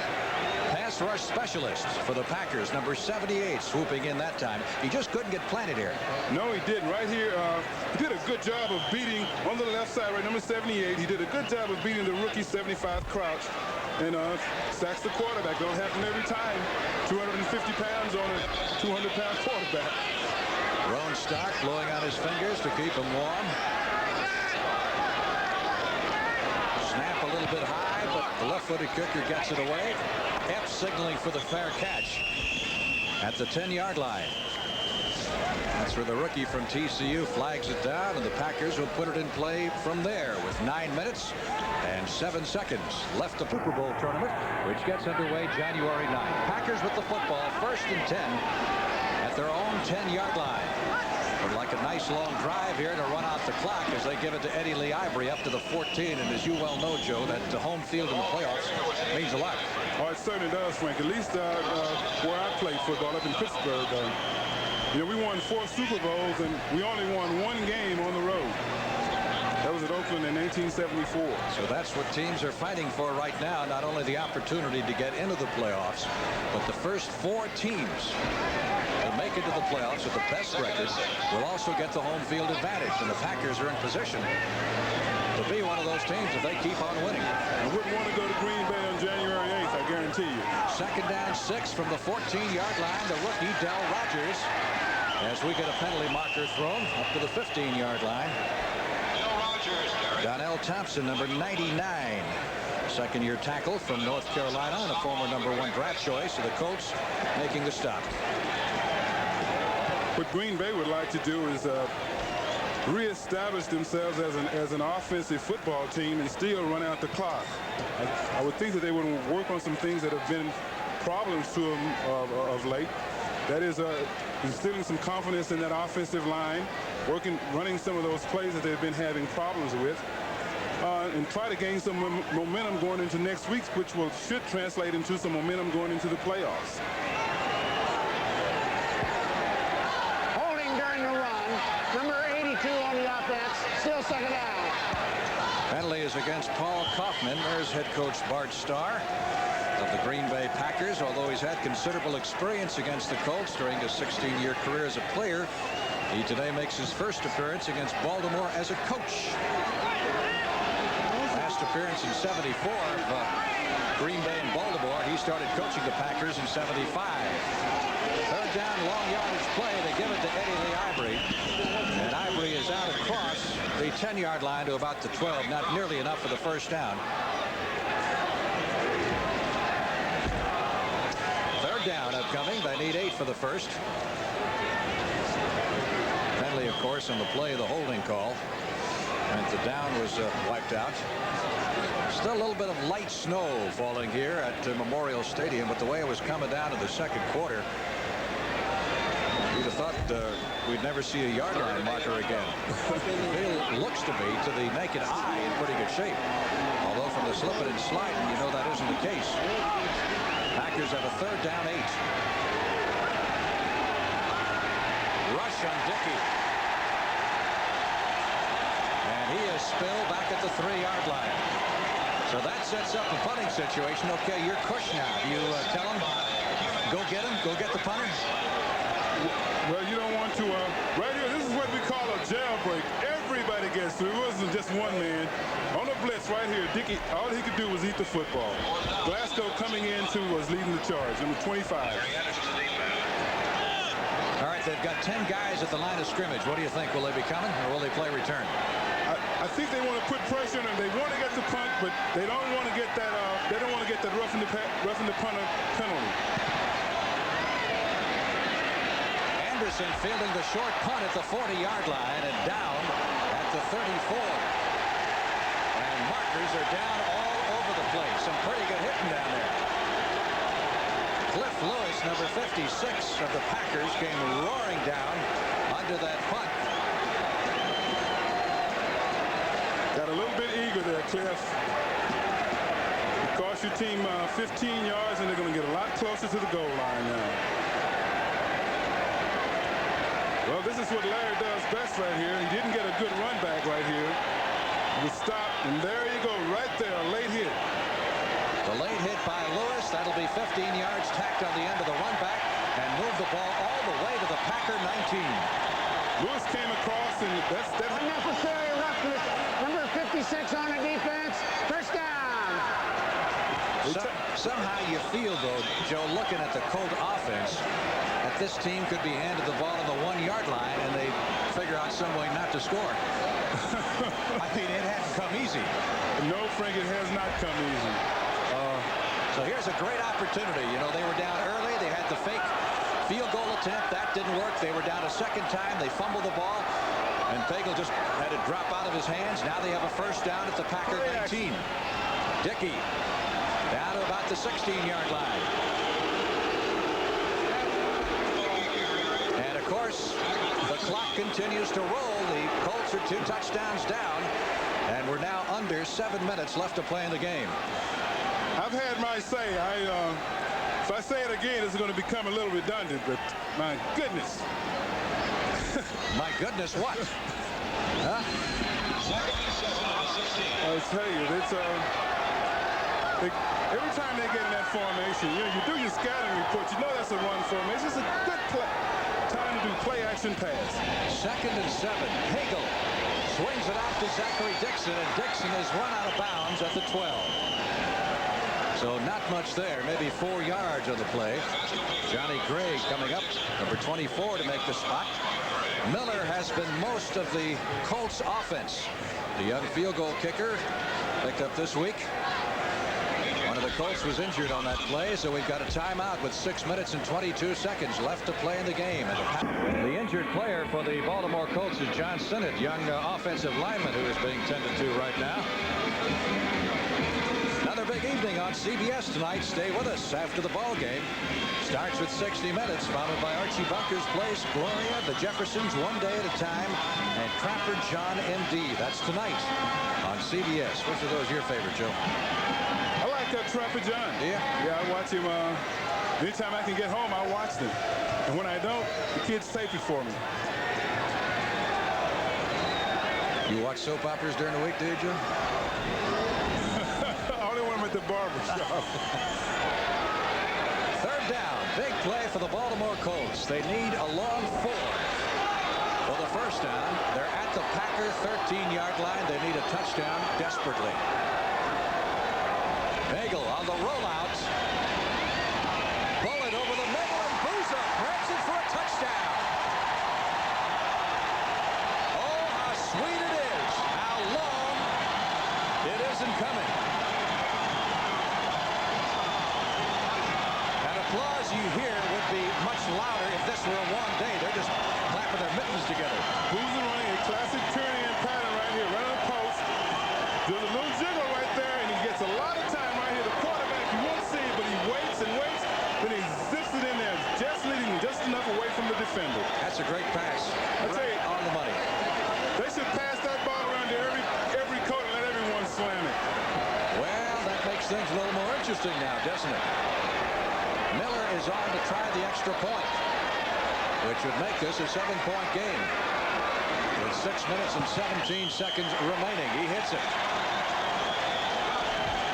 pass rush specialist for the Packers, number 78, swooping in that time. He just couldn't get planted here.
No, he didn't. Right here, he did a good job of beating on the left side, right, number 78. He did a good job of beating the rookie 75 Crouch. And sacks the quarterback. Don't happen every time. 250 pounds on a 200-pound quarterback.
Roan Stark blowing on his fingers to keep him warm. Snap a little bit high, but the left-footed kicker gets it away. F signaling for the fair catch at the 10-yard line. That's where the rookie from TCU flags it down, and the Packers will put it in play from there with 9 minutes and 7 seconds left the Super Bowl tournament, which gets underway January 9th. Packers with the football, first and 10 at their own 10-yard line. Would like a nice long drive here to run out the clock as they give it to Eddie Lee Ivery up to the 14. And as you well know, Joe, that home field in the playoffs means a lot.
Oh, it certainly does, Frank. At least where I played football up in Pittsburgh, you know, we won 4 Super Bowls, and we only won 1 game on the road. That was at Oakland in 1974.
So that's what teams are fighting for right now. Not only the opportunity to get into the playoffs, but the first 4 teams to make it to the playoffs with the best record will also get the home field advantage. And the Packers are in position to be one of those teams if they keep on winning.
I wouldn't want to go to Green Bay on January 8th, I guarantee you.
Second down, 6 from the 14-yard line. The rookie, Del Rogers, as we get a penalty marker thrown up to the 15-yard line. John Thompson, number 99, second-year tackle from North Carolina and a former number 1 draft choice of the Colts, making the stop.
What Green Bay would like to do is reestablish themselves as an offensive football team and still run out the clock. I would think that they would work on some things that have been problems to them of late. That is instilling some confidence in that offensive line, running some of those plays that they've been having problems with, and try to gain some momentum going into next week, which should translate into some momentum going into the playoffs.
Holding during the run. Number 82 on the offense. Still second down.
Penalty is against Paul Kaufman. There's head coach Bart Starr of the Green Bay Packers. Although he's had considerable experience against the Colts during his 16-year career as a player, he today makes his first appearance against Baltimore as a coach. Last appearance in '74 of Green Bay and Baltimore. He started coaching the Packers in '75. Third down, long yardage play. They give it to Eddie Lee Ivery. And Ivery is out across the 10-yard line to about the 12. Not nearly enough for the first down. Third down upcoming. They need 8 for the first. Penalty, of course, on the play of the holding call. And the down was wiped out. Still a little bit of light snow falling here at Memorial Stadium, but the way it was coming down in the second quarter, you'd have thought we'd never see a yard line marker again. It looks to be, to the naked eye, in pretty good shape. Although from the slipping and sliding, you know that isn't the case. Packers have a third down, 8. Rush on Dickey. And he is spilled back at the 3-yard line. So that sets up a punting situation. Okay, you're Cush now. You tell him, go get him, go get the punter.
Well, you don't want to. Right here, this is what we call a jailbreak. Everybody gets through. It wasn't just one man. On the blitz right here, Dickey, all he could do was eat the football. Glasgow coming in, too, was leading the charge, number 25.
All right, they've got 10 guys at the line of scrimmage. What do you think? Will they be coming, or will they play return?
I think they want to put pressure on them. They want to get the punt, but they don't want to get that. They don't want to get that roughing the punter penalty.
Anderson fielding the short punt at the 40-yard line and down at the 34. And markers are down all over the place. Some pretty good hitting down there. Cliff Lewis, number 56 of the Packers, came roaring down under that punt.
Got a little bit eager there, Cliff. It cost your team 15 yards, and they're going to get a lot closer to the goal line now. Well, this is what Larry does best right here. He didn't get a good run back right here. He stopped, and there you go, right there, a late hit.
The late hit by Lewis. That'll be 15 yards tacked on the end of the run back and move the ball all the way to the Packer 19.
Lewis came across, and that's
Unnecessary roughness. Number 56 on the defense. First down.
Somehow you feel, though, Joe, looking at the Colt offense, that this team could be handed the ball on the 1-yard line and they figure out some way not to score. I mean, it hasn't come easy.
No, Frank, it has not come easy.
So here's a great opportunity. You know, they were down early. They had the fake field goal attempt. That didn't work. They were down a second time. They fumbled the ball. And Pagel just had it drop out of his hands. Now they have a first down at the Packer 19. Dickey down to about the 16-yard line. And, of course, the clock continues to roll. The Colts are 2 touchdowns down. And we're now under 7 minutes left to play in the game.
I've had my say. If I say it again, it's going to become a little redundant, but my goodness.
My goodness, what? Huh?
I'll tell you, it's every time they get in that formation, you do your scouting report. You know that's a run formation. It's a good time to do play-action pass.
2nd and 7. Pagel swings it out to Zachary Dixon, and Dixon is run out of bounds at the 12. So not much there, maybe 4 yards on the play. Johnny Gray coming up, number 24 to make the spot. Miller has been most of the Colts offense. The young field goal kicker picked up this week. One of the Colts was injured on that play, so we've got a timeout with 6 minutes and 22 seconds left to play in the game. And the injured player for the Baltimore Colts is Jan Stenerud, young offensive lineman who is being tended to right now. Another big evening on CBS tonight. Stay with us after the ball game. Starts with 60 Minutes, followed by Archie Bunker's Place, Gloria, the Jeffersons, One Day at a Time, and Trapper John M.D. That's tonight on CBS. Which of those your favorite, Joe?
I like Trapper John.
Yeah?
Yeah, I watch him. Anytime I can get home, I watch them. And when I don't, the kids tape it for me.
You watch soap operas during the week, do you, Joe?
Only when I'm at the barber shop.
Third down. Big play for the Baltimore Colts. They need a long 4 for the first down. They're at the Packer 13-yard line. They need a touchdown desperately. Pagel on the rollout. Bullet over the middle, and Bouza grabs it for a touchdown. Oh, how sweet it is. How long it isn't coming. And applause you hear would be much louder if this were a one day. They're just clapping their mittens together.
Bouza running a classic turn-in pattern right here, running the post. There's a little jiggle right there, and he gets a lot of time right here. The quarterback, you won't see it, but he waits and waits, then he zips it in there, just leading just enough away from the defender.
That's a great pass.
I tell you,
on the money.
They should pass that ball around to every coach and let everyone slam it.
Well, that makes things a little more interesting now, doesn't it? Miller is on to try the extra point, which would make this a 7-point game. With 6 minutes and 17 seconds remaining, he hits it.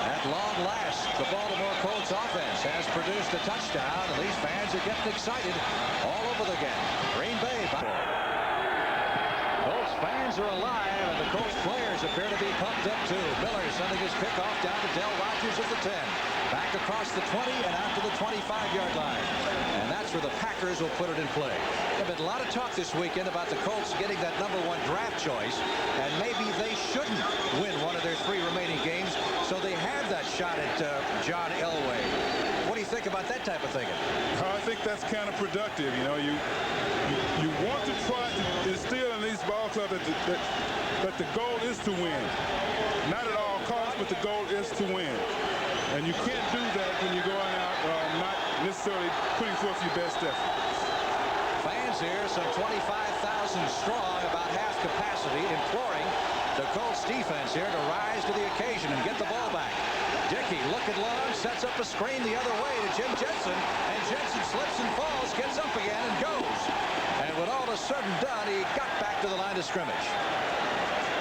At long last, the Baltimore Colts offense has produced a touchdown, and these fans are getting excited all over again. Green Bay. Colts fans are alive, and the Colts players appear to be pumped up too. Miller sending his kickoff down to Del Rogers at the 10. Back across the 20 and out to the 25-yard line. And that's where the Packers will put it in play. There's been a lot of talk this weekend about the Colts getting that #1 draft choice, and maybe they shouldn't win one of their 3 remaining games, so they have that shot at John Elway. What do you think about that type of thinking?
I think that's counterproductive. You know, you want to try to instill in these ball clubs that the goal is to win. Not at all costs, but the goal is to win. And you can't do that when you're going out not necessarily putting forth your best effort.
Fans here, some 25,000 strong, about half capacity, imploring the Colts defense here to rise to the occasion and get the ball back. Dickey looking long, sets up a screen the other way to Jim Jensen, and Jensen slips and falls, gets up again and goes. And when all is said and done, he got back to the line of scrimmage.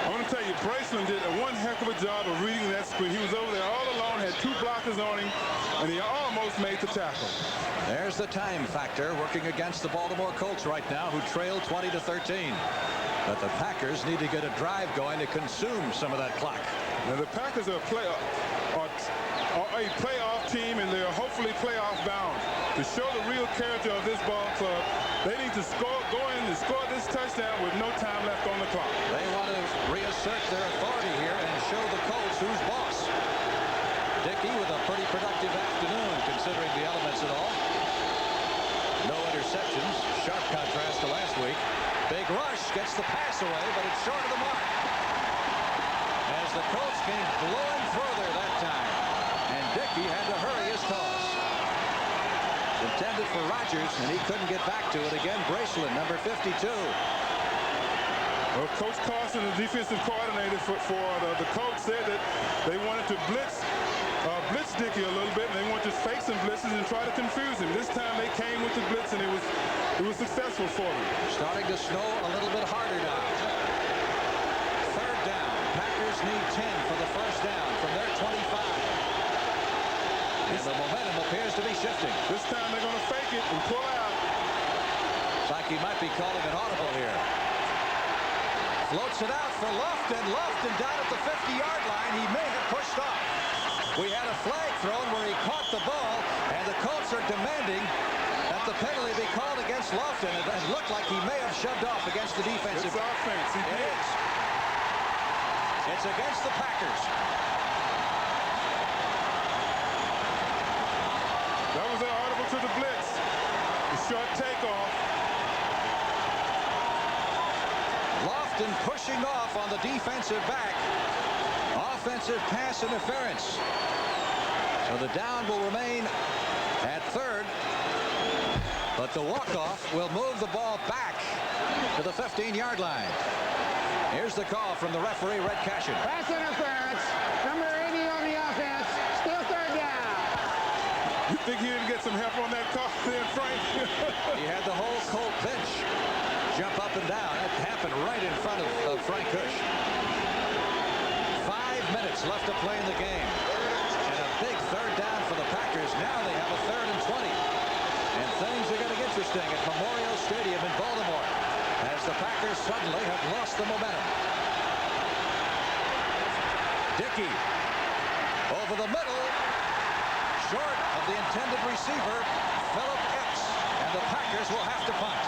I want to tell you, Braceland did one heck of a job of reading that screen. He was over there all alone, had 2 blockers on him, and he almost made the tackle.
There's the time factor working against the Baltimore Colts right now, who trail 20-13. But the Packers need to get a drive going to consume some of that clock.
Now the Packers are a playoff team, and they're hopefully playoff bound. To show the real character of this ball club, they need to go in and score this touchdown with no time left on the clock.
They want to reassert their authority here and show the Colts who's boss. Dickey with a pretty productive afternoon, considering the elements at all. No interceptions, sharp contrast to last week. Big rush, gets the pass away, but it's short of the mark. As the Colts came blowing further that time, and Dickey had to hurry his toss. Intended for Rogers, and he couldn't get back to it again. Braceland, number 52.
Well, Coach Carson, the defensive coordinator for the Colts, said that they wanted to blitz Dickey a little bit, and they wanted to fake some blitzes and try to confuse him. This time they came with the blitz, and it was successful for them.
Starting to snow a little bit harder now. Third down. Packers need 10 for the first down from their 25. And the momentum appears to be shifting.
This time they're going to fake it and pull out.
It's like he might be calling an audible here. Floats it out for Lofton. Lofton down at the 50-yard line. He may have pushed off. We had a flag thrown where he caught the ball, and the Colts are demanding that the penalty be called against Lofton. It looked like he may have shoved off against the defensive.
It's offense. He did.
It is. It's against the Packers.
to the blitz. The short takeoff.
Lofton pushing off on the defensive back. Offensive pass interference. So the down will remain at third. But the walk-off will move the ball back to the 15-yard line. Here's the call from the referee, Red Cashin.
Pass interference. Number 80 on the offense. Still third down.
You think he didn't get some help on that call then, Frank?
He had the whole Colt bench jump up and down. It happened right in front of Frank Kush. 5 minutes left to play in the game. And a big third down for the Packers. Now they have a 3rd and 20. And things are getting interesting at Memorial Stadium in Baltimore as the Packers suddenly have lost the momentum. Dickey over the middle, short of the intended receiver, Philip Epps, and the Packers will have to punt.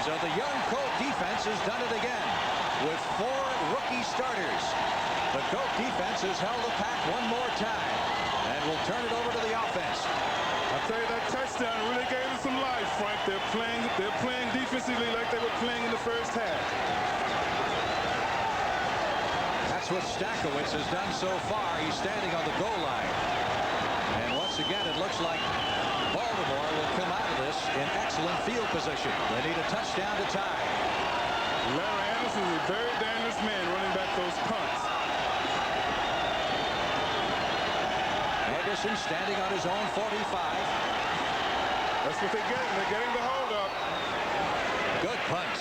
So the young Colt defense has done it again with 4 rookie starters. The Colt defense has held the pack one more time and will turn it over to the offense.
I'll tell you, that touchdown really gave them some life, Frank. They're playing defensively like they were playing in the first half.
That's what Stankiewicz has done so far. He's standing on the goal line. And once again, it looks like Baltimore will come out of this in excellent field position. They need a touchdown to tie.
Larry Anderson is a very dangerous man running back those punts.
Anderson standing on his own 45.
That's what they're getting. They're getting the hold up.
Good punt.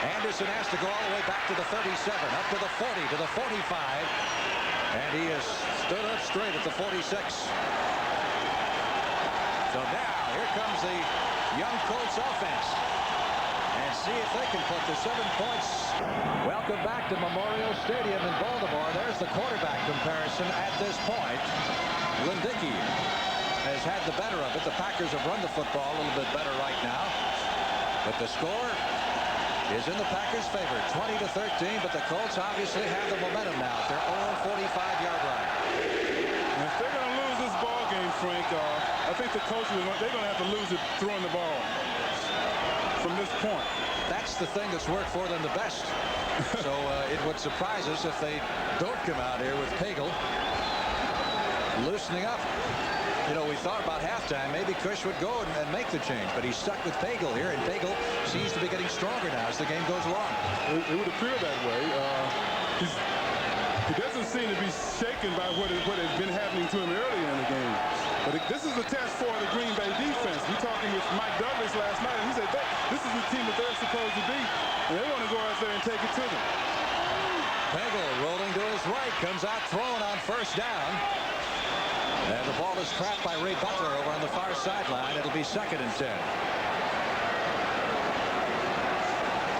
Anderson has to go all the way back to the 37, up to the 40, to the 45. And he has stood up straight at the 46. So now, here comes the young Colts offense. And see if they can put the 7 points. Welcome back to Memorial Stadium in Baltimore. There's the quarterback comparison at this point. Lynn Dickey has had the better of it. The Packers have run the football a little bit better right now. But the score is in the Packers' favor, 20-13. But the Colts obviously have the momentum now at their own 45-yard line.
And if they're going to lose this ball game, Frank, I think the Colts they're going to have to lose it throwing the ball from this point.
That's the thing that's worked for them the best. So it would surprise us if they don't come out here with Pagel loosening up. You know, we thought about halftime maybe Kush would go and make the change, but he's stuck with Pagel here, and Pagel seems to be getting stronger now as the game goes along.
It would appear that way. He doesn't seem to be shaken by what has been happening to him earlier in the game. But this is a test for the Green Bay defense. We talking with Mike Douglas last night, and he said this is the team that they're supposed to be, and they want to go out there and take it to them.
Pagel rolling to his right, comes out throwing on first down. And the ball is trapped by Ray Butler over on the far sideline. It'll be 2nd and 10.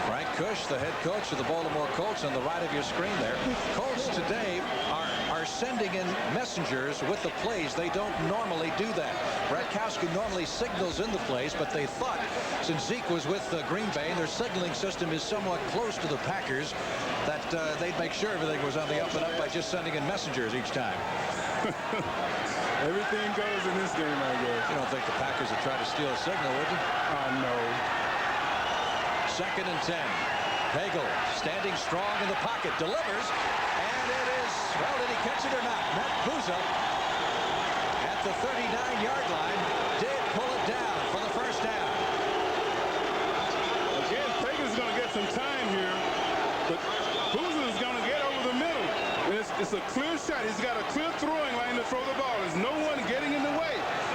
Frank Kush, the head coach of the Baltimore Colts, on the right of your screen there. Colts today are sending in messengers with the plays. They don't normally do that. Bratkowski normally signals in the plays, but they thought since Zeke was with Green Bay and their signaling system is somewhat close to the Packers, that they'd make sure everything was on the up and up by just sending in messengers each time.
Everything goes in this game, I guess.
You don't think the Packers would try to steal a signal, would you?
No.
2nd and 10. Pagel standing strong in the pocket, delivers, and it is, well, did he catch it or not? Matt Bouza at the 39-yard line did pull it down for the first down.
Again, Pagel's going to get some time here, but Bouza is going to get over the middle. It's a clear shot. He's got a clear throwing line to throw the ball. There's no one getting in the way.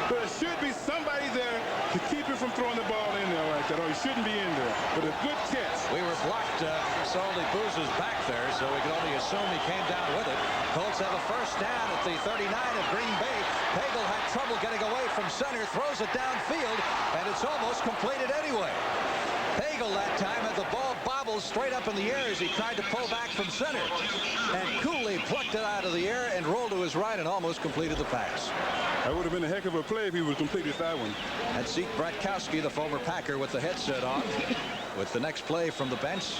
But there should be somebody there to keep him from throwing the ball in there like that, or he shouldn't be in there. But a good catch.
We were blocked. Solely Bouza's back there, so we can only assume he came down with it. Colts have a first down at the 39 of Green Bay. Pagel had trouble getting away from center, throws it downfield, and it's almost completed anyway. Pagel that time had the ball bobbled straight up in the air as he tried to pull back from center. And coolly plucked it out of the air and rolled to his right and almost completed the pass.
That would have been a heck of a play if he would have completed that one.
That's Zeke Bratkowski, the former Packer, with the headset on. With the next play from the bench,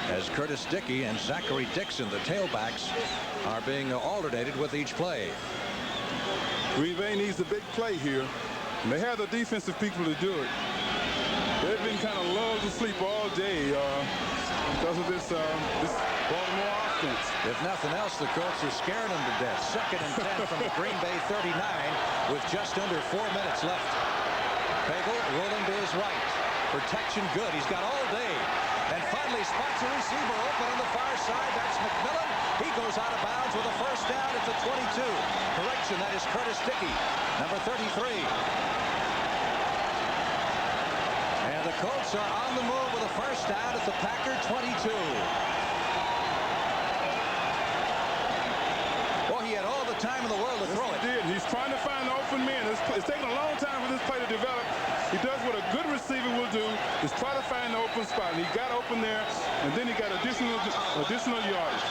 as Curtis Dickey and Zachary Dixon, the tailbacks, are being alternated with each play.
Green Bay needs a big play here. And they have the defensive people to do it. They've been kind of lulled to sleep all day because of this Baltimore offense.
If nothing else, the Colts are scaring them to death. 2nd and 10 from the Green Bay 39 with just under 4 minutes left. Pagel rolling to his right. Protection good. He's got all day. And finally spots a receiver open on the far side. That's McMillan. He goes out of bounds with a first down at the 22. Correction, that is Lynn Dickey, number 33. And the Colts are on the move with a first down at the Packer 22. Boy, he had all the time in the world to throw it.
He did. He's trying to find open men. It's taking a long time for this play to develop. He does what a good receiver will do, is try to find the open spot. And he got open there, and then he got additional yardage.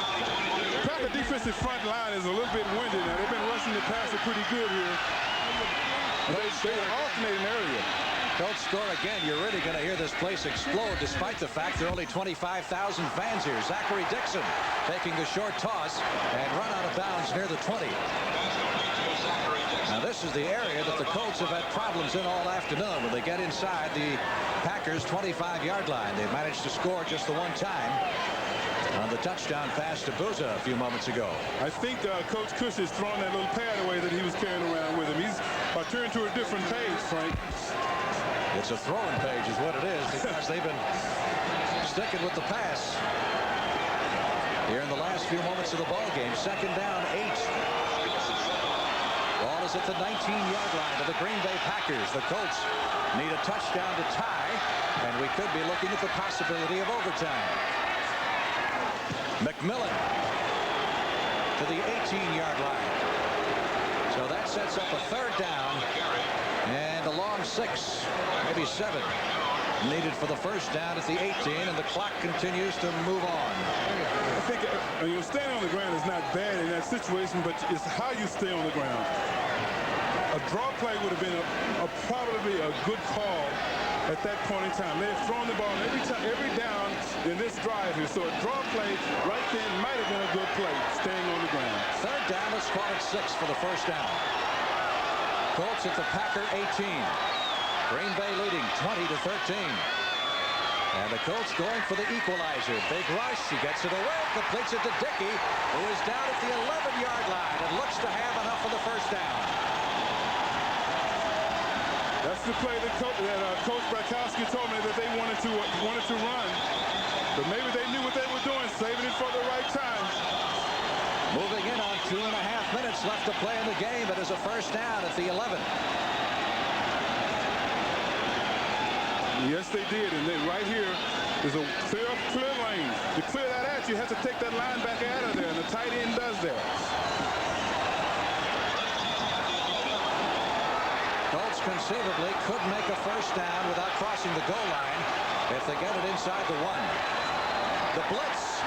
The Packer defensive front line is a little bit winded. Now, they've been rushing the passer pretty good here. They're alternating area.
Colts score again. You're really going to hear this place explode, despite the fact there are only 25,000 fans here. Zachary Dixon taking the short toss and run out of bounds near the 20. Now this is the area that the Colts have had problems in all afternoon when they get inside the Packers 25-yard line. They've managed to score just the one time on the touchdown pass to Bouza a few moments ago.
I think Coach Cush has thrown that little pad away that he was carrying around with him. He's turned to a different page, Frank.
It's a throwing page is what it is, because they've been sticking with the pass here in the last few moments of the ball game. 2nd down, 8. Ball is at the 19-yard line of the Green Bay Packers. The Colts need a touchdown to tie, and we could be looking at the possibility of overtime. McMillan to the 18-yard line. So that sets up a 3rd down and a long 6, maybe 7 needed for the first down at the 18, and the clock continues to move on.
I think staying on the ground is not bad in that situation, but it's how you stay on the ground. A draw play would have been probably a good call at that point in time. They've thrown the ball every down in this drive here, so a draw play right then might have been a good play, staying on the ground.
3rd down, let's call it 6 for the first down. Colts at the Packer 18. Green Bay leading 20-13. And the Colts going for the equalizer. Big rush. He gets it away. Completes it to Dickey, who is down at the 11-yard line and looks to have enough for the first down.
That's the play that Coach Brakowski told me that they wanted to run. But maybe they knew what they were doing, saving it for the right time.
Moving in on 2.5 minutes left to play in the game. It is a first down at the 11.
Yes, they did. And then right here is a clear lane. To clear that out, you have to take that linebacker out of there, and the tight end does that.
Colts conceivably could make a first down without crossing the goal line if they get it inside the 1. The blitz.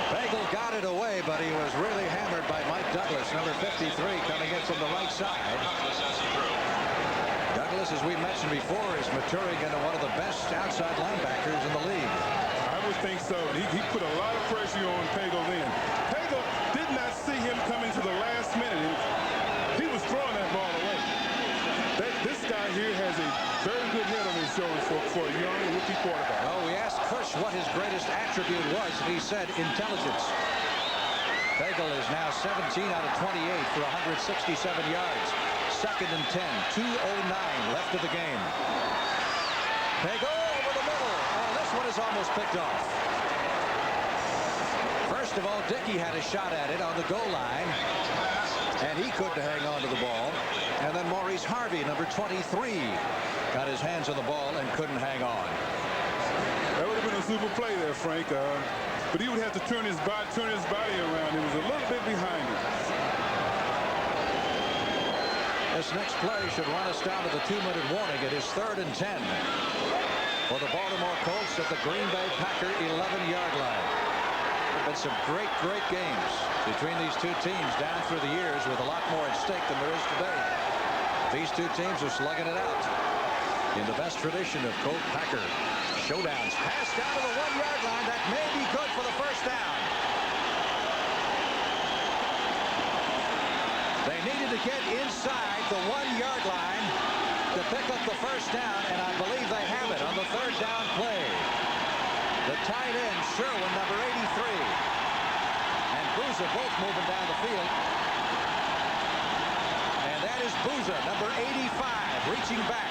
Pagel got it away, but he was really hammered by Mike Douglas, number 53, coming in from the right side. Douglas, as we mentioned before, is maturing into one of the best outside linebackers in the league.
I would think so. He put a lot of pressure on Pagel then. Pagel did not see him coming to the last minute. He was throwing that ball away. This guy here has a very good head on his shoulders for a young rookie quarterback.
Oh, we asked Cush what his greatest attribute was, and he said intelligence. Pagel is now 17 out of 28 for 167 yards. 2nd and 10, 2:09 left of the game. Pagel over the middle, and this one is almost picked off. First of all, Dickey had a shot at it on the goal line, and he couldn't hang on to the ball. And then Maurice Harvey, number 23, got his hands on the ball and couldn't hang on.
That would have been a super play there, Frank. But he would have to turn his body around. It was a little bit behind him.
This next play should run us down to the 2-minute warning. It is 3rd and 10 for the Baltimore Colts at the Green Bay Packer 11-yard line. There have been some great games between these two teams down through the years, with a lot more at stake than there is today. These two teams are slugging it out in the best tradition of Colt Packer showdowns. Pass down to the 1-yard line. That may be good for the first down. They needed to get inside the 1-yard line to pick up the first down, and I believe they have it on the third down play. The tight end, Sherwin, number 83, and Bouza both moving down the field. And that is Bouza, number 85, reaching back.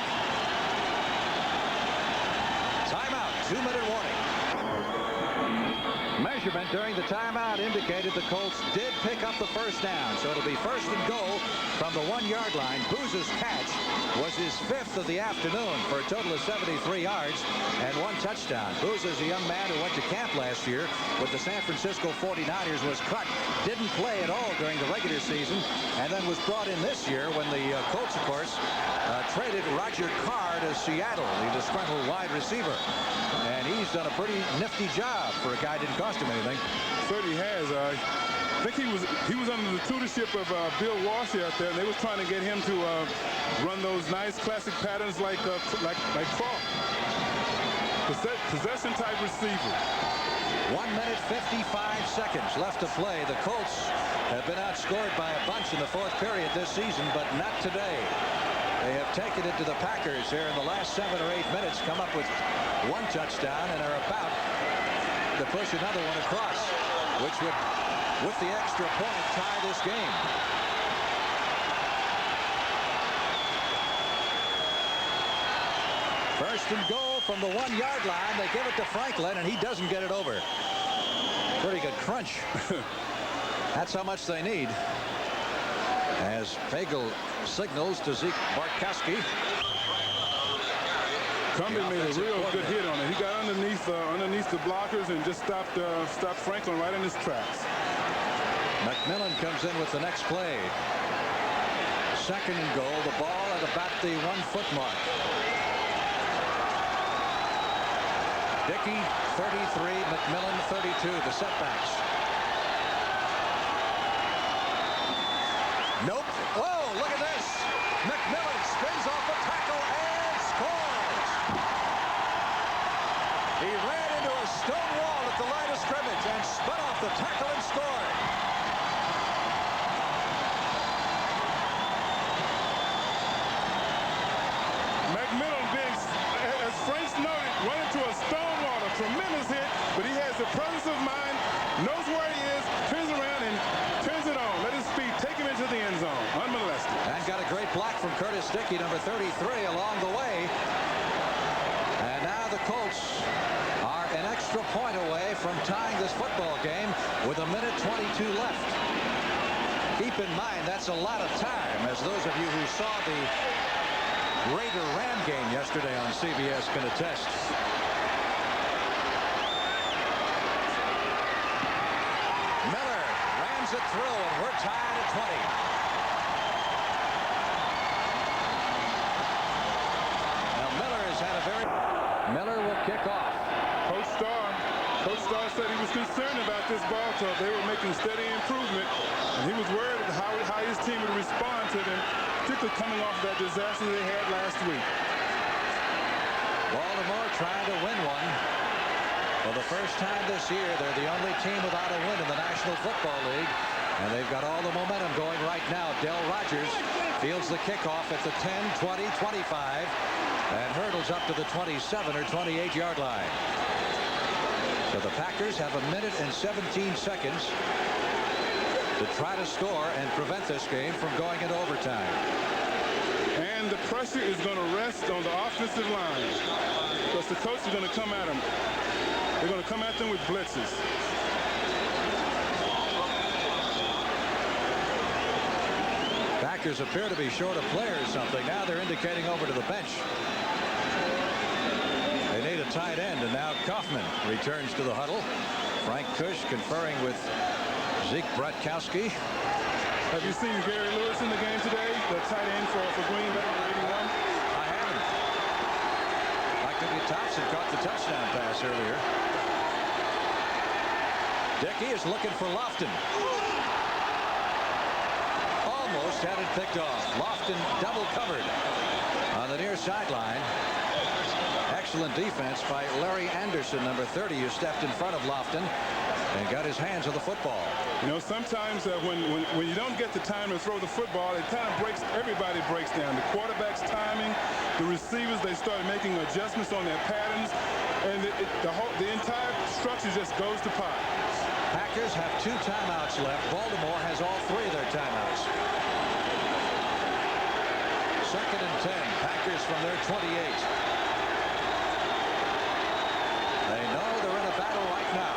Timeout, 2-minute warning. Measurement during the timeout indicated the Colts did pick up the first down, so it'll be first and goal from the 1-yard line. Bouza's catch was his 5th of the afternoon for a total of 73 yards and 1 touchdown. Bouza is a young man who went to camp last year with the San Francisco 49ers, was cut, didn't play at all during the regular season, and then was brought in this year when the Colts, of course, traded Roger Carr to Seattle, the disgruntled wide receiver. And he's done a pretty nifty job for a guy who didn't cost him anything.
Certainly has. I think he was under the tutorship of Bill Walsh out there, and they was trying to get him to run those nice classic patterns like Crawford. Possession type receiver.
1 minute 55 seconds left to play. The Colts have been outscored by a bunch in the 4th period this season, but not today. They have taken it to the Packers here in the last 7 or 8 minutes, come up with 1 touchdown, and are about to push another one across, which would, with the extra point, tie this game. First and goal from the 1-yard line. They give it to Franklin, and he doesn't get it over. Pretty good crunch. That's how much they need. As Pagel signals to Zeke Bartkowski.
Cumbie made a real good hit on it. He got underneath the blockers and just stopped Franklin right in his tracks.
McMillan comes in with the next play. Second and goal. The ball at about the 1-foot mark. Dickey 33, McMillan 32. The setbacks. Nope. Whoa, look at this. McMillan spins off the tackle and scores. He ran into a stone wall at the line of scrimmage and spun off the tackle and scored.
McMillan, as Frank noted, run into a stone wall. A tremendous hit, but he has the presence of mind, knows where he is, turns around and turns it on. Let his speed take him into the end zone, unmolested.
And got a great block from Curtis Dickey, number 33, along the way. And now the Colts are an extra point away from tying this football game with 1:22 left. Keep in mind, that's a lot of time, as those of you who saw the Raider-Ram game yesterday on CBS can attest. Miller rams it through, and we're tied at 20. Now Miller has had a very... Miller will kick off.
Coach Starr said he was concerned about this ball club. They were making steady improvement, and he was worried how his team would respond to them, particularly coming off that disaster they had last week.
Baltimore trying to win one. For the first time this year, they're the only team without a win in the National Football League, and they've got all the momentum going right now. Del Rogers fields the kickoff at the 10, 20, 25, and hurdles up to the 27 or 28-yard line. So the Packers have 1 minute and 17 seconds to try to score and prevent this game from going into overtime.
And the pressure is going to rest on the offensive line, because the coach is going to come at them. They're going to come at them with blitzes.
Packers appear to be short of players or something. Now they're indicating over to the bench. They need a tight end, and now Kaufman returns to the huddle. Frank Kush conferring with Zeke Bartkowski.
Have you seen Gary Lewis in the game today, the tight end for Green Bay, 81?
I haven't. Like Thompson caught the touchdown pass earlier. Dickey is looking for Lofton. Almost had it picked off. Lofton double covered on the near sideline. Excellent defense by Larry Anderson, number 30, who stepped in front of Lofton. and got his hands on the football.
You know, sometimes when you don't get the time to throw the football, it kind of breaks, everybody breaks down. The quarterback's timing, the receivers, they start making adjustments on their patterns, and the entire structure just goes to pot.
Packers have 2 timeouts left. Baltimore has all 3 of their timeouts. 2nd and 10. Packers from their 28. They know they're in a battle right now.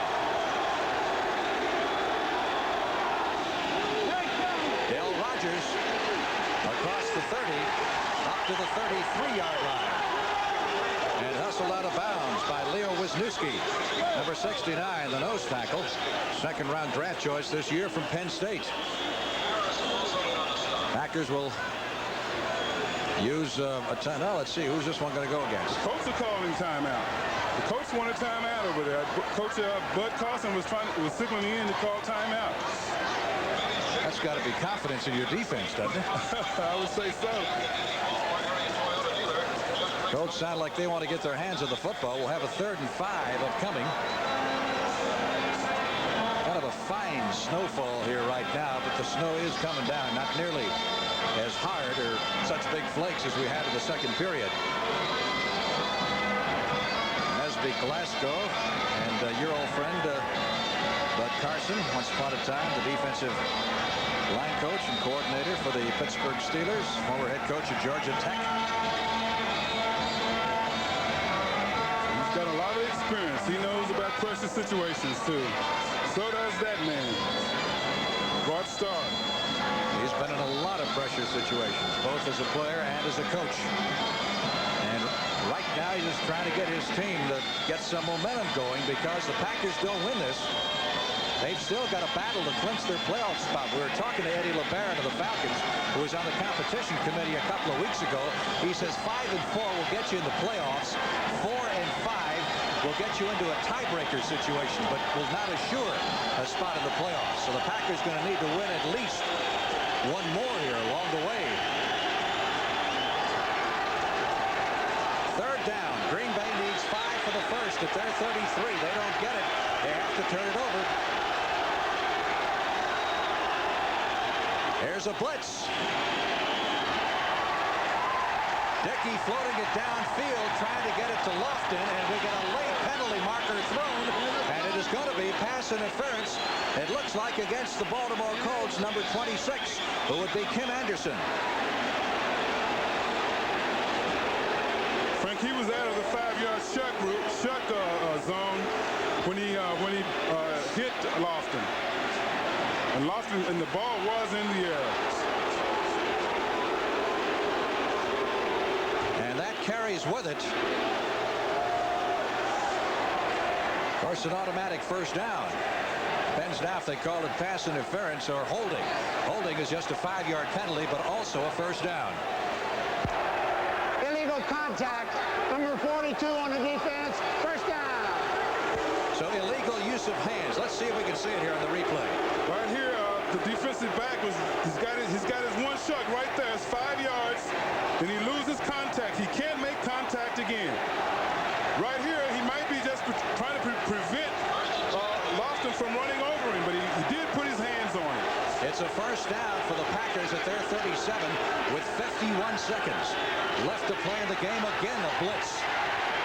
Dale Rogers across the 30 up to the 33-yard line. And hustled out of bounds by Leo Wisniewski, number 69, the nose tackle. 2nd-round draft choice this year from Penn State. Packers will use a timeout. Let's see, who's this one going to go against?
The Colts are calling timeout. The Colts want a timeout over there. Coach Bud Carson was signaling in to call timeout.
That's got to be confidence in your defense, doesn't it?
I would say so.
Colts sound like they want to get their hands on the football. We'll have a 3rd and 5 upcoming. Kind of a fine snowfall here right now, but the snow is coming down. Not nearly as hard or such big flakes as we had in the 2nd period. Nesby Glasgow and your old friend Bud Carson, once upon a time the defensive line coach and coordinator for the Pittsburgh Steelers, former head coach at Georgia Tech.
Got a lot of experience. He knows about pressure situations too. So does that man, Bart Starr.
He's been in a lot of pressure situations, both as a player and as a coach. And right now he's just trying to get his team to get some momentum going, because the Packers don't win this, they've still got a battle to clinch their playoff spot. We were talking to Eddie LeBaron of the Falcons, who was on the competition committee a couple of weeks ago. He says 5 and 4 will get you in the playoffs. 4 and 5 will get you into a tiebreaker situation, but will not assure a spot in the playoffs. So the Packers going to need to win at least one more here along the way. 3rd down. Green Bay needs 5 for the first at their 33. They don't get it. They have to turn it over. Here's a blitz. Dickey floating it downfield, trying to get it to Lofton, and we get a late penalty marker thrown, and it is going to be pass interference. It looks like against the Baltimore Colts, number 26, who would be Kim Anderson.
Frank, he was out of the 5-yard shuck zone when he hit Lofton. And Lofton, and the ball was in the air.
And that carries with it, of course, an automatic 1st down. Depends now if they call it pass interference or holding. Holding is just a 5-yard penalty, but also a 1st down.
Illegal contact. Number 42 on the defense. 1st down.
So
illegal use of hands. Let's see if we can see it here on the replay.
Right here, the defensive back he's got his one shot right there. It's 5 yards, and he loses contact. He can't make contact again. Right here, he might be just trying to prevent Lofton from running over him, but he did put his hands on him.
It's a 1st down for the Packers at their 37 with 51 seconds left to play in the game. Again, a blitz.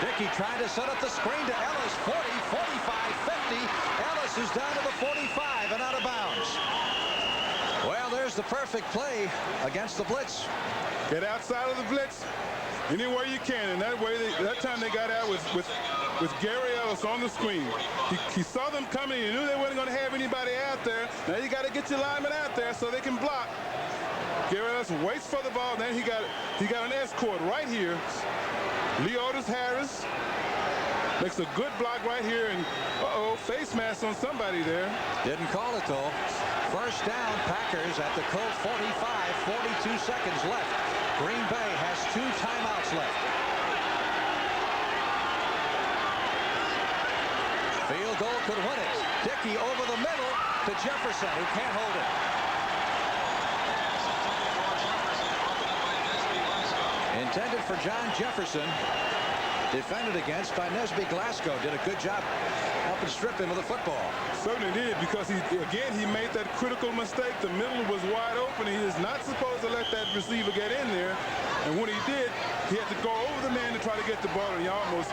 Dickey trying to set up the screen to Ellis. 40, 45, 50. Ellis is down to the 45 and out of bounds. Well, there's the perfect play against the blitz.
Get outside of the blitz anywhere you can, and that way, that time they got out with Gary Ellis on the screen. He saw them coming. He knew they weren't going to have anybody out there. Now you got to get your linemen out there so they can block. Gary Ellis waits for the ball. Then he got an escort right here. Leotis Harris makes a good block right here, and face mask on somebody there.
Didn't call it though. 1st down, Packers at the Colts 45, 42 seconds left. Green Bay has 2 timeouts left. Field goal could win it. Dickey over the middle to Jefferson, who can't hold it. Intended for John Jefferson. defended against by Nesby Glasgow. Did a good job helping strip him of the football.
Certainly did, because he made that critical mistake. The middle was wide open. He is not supposed to let that receiver get in there. And when he did, he had to go over the man to try to get the ball, and he almost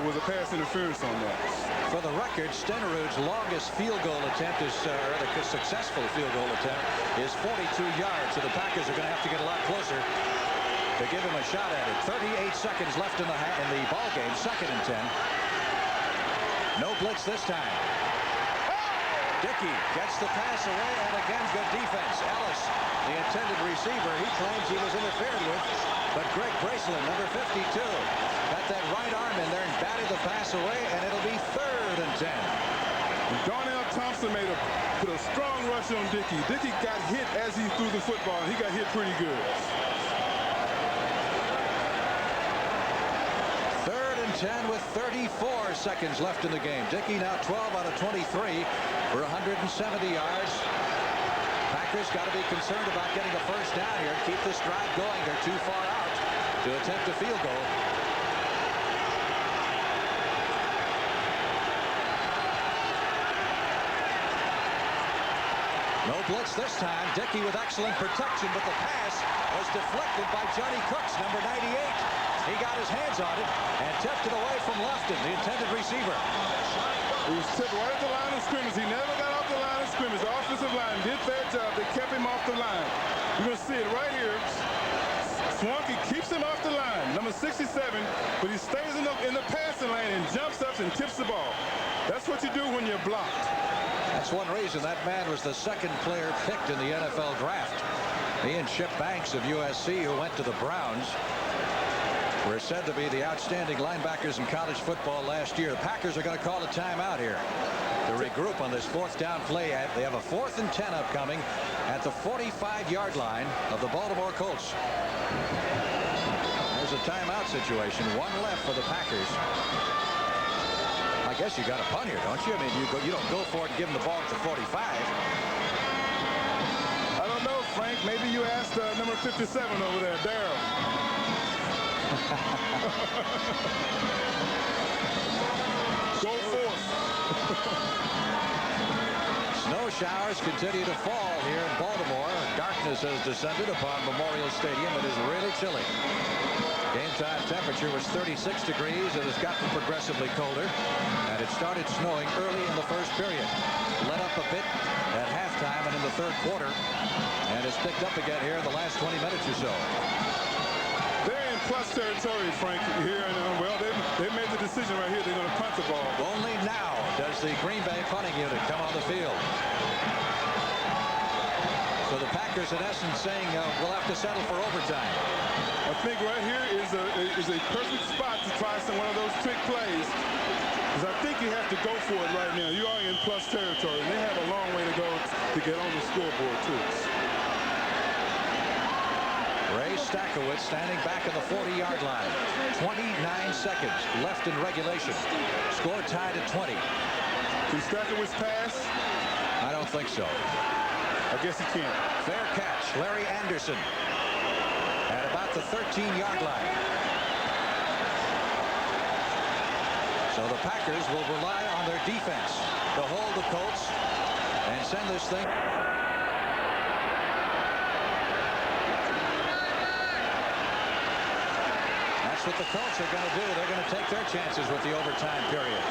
was a pass interference on that.
For the record, Stenerud's longest field goal attempt is, or the successful field goal attempt is 42 yards. So the Packers are going to have to get a lot closer to give him a shot at it. 38 seconds left in the ball game. 2nd and 10. No blitz this time. Dickey gets the pass away, and again, good defense. Ellis, the intended receiver, he claims he was interfered with, but Greg Braceland, number 52, got that right arm in there and batted the pass away, and it'll be 3rd and 10.
John Thompson put a strong rush on Dickey. Dickey got hit as he threw the football, and he got hit pretty good.
3rd and 10 with 34 seconds left in the game. Dickey now 12 out of 23 for 170 yards. Packers got to be concerned about getting a first down here. Keep this drive going. They're too far out to attempt a field goal. No blitz this time. Dickey with excellent protection, but the pass was deflected by Johnny Cooks, number 98. He got his hands on it and tipped it away from Lofton, the intended receiver.
He was tipped right at the line of scrimmage. He never got off the line of scrimmage. The offensive line did their job. They kept him off the line. You're going to see it right here. Swanky keeps him off the line, number 67, but he stays in the passing lane and jumps up and tips the ball. That's what you do when you're blocked.
That's one reason that man was the 2nd player picked in the NFL draft. He and Chip Banks of USC, who went to the Browns, were said to be the outstanding linebackers in college football last year. The Packers are going to call a timeout here to regroup on this 4th down play. They have a 4th and 10 upcoming at the 45-yard line of the Baltimore Colts. There's a timeout situation. 1 left for the Packers. I guess you got to punt here, don't you? I mean, you don't go for it and give them the ball at the 45.
I don't know, Frank. Maybe you asked number 57 over there, Darryl. Go forth.
Snow showers continue to fall here in Baltimore. Darkness has descended upon Memorial Stadium. It is really chilly. Game time temperature was 36 degrees. It has gotten progressively colder, and it started snowing early in the first period. Let up a bit at halftime and in the 3rd quarter, and it's picked up again here in the last 20 minutes or so.
They're in plus territory, Frank, here. And, well, they've made the decision right here. They're going to punt the ball.
Only now does the Green Bay punting unit come on the field. So the Packers, in essence, saying we'll have to settle for overtime.
I think right here is a perfect spot to try one of those trick plays. Because I think you have to go for it right now. You are in plus territory. And they have a long way to go to get on the scoreboard, too.
Ray Stackowitz standing back at the 40-yard line. 29 seconds left in regulation. Score tied at 20.
Can Stackowitz pass?
I don't think so.
I guess he can't.
Fair catch. Larry Anderson at about the 13-yard line. So the Packers will rely on their defense to hold the Colts and send this thing. That's what the Colts are going to do. They're going to take their chances with the overtime period.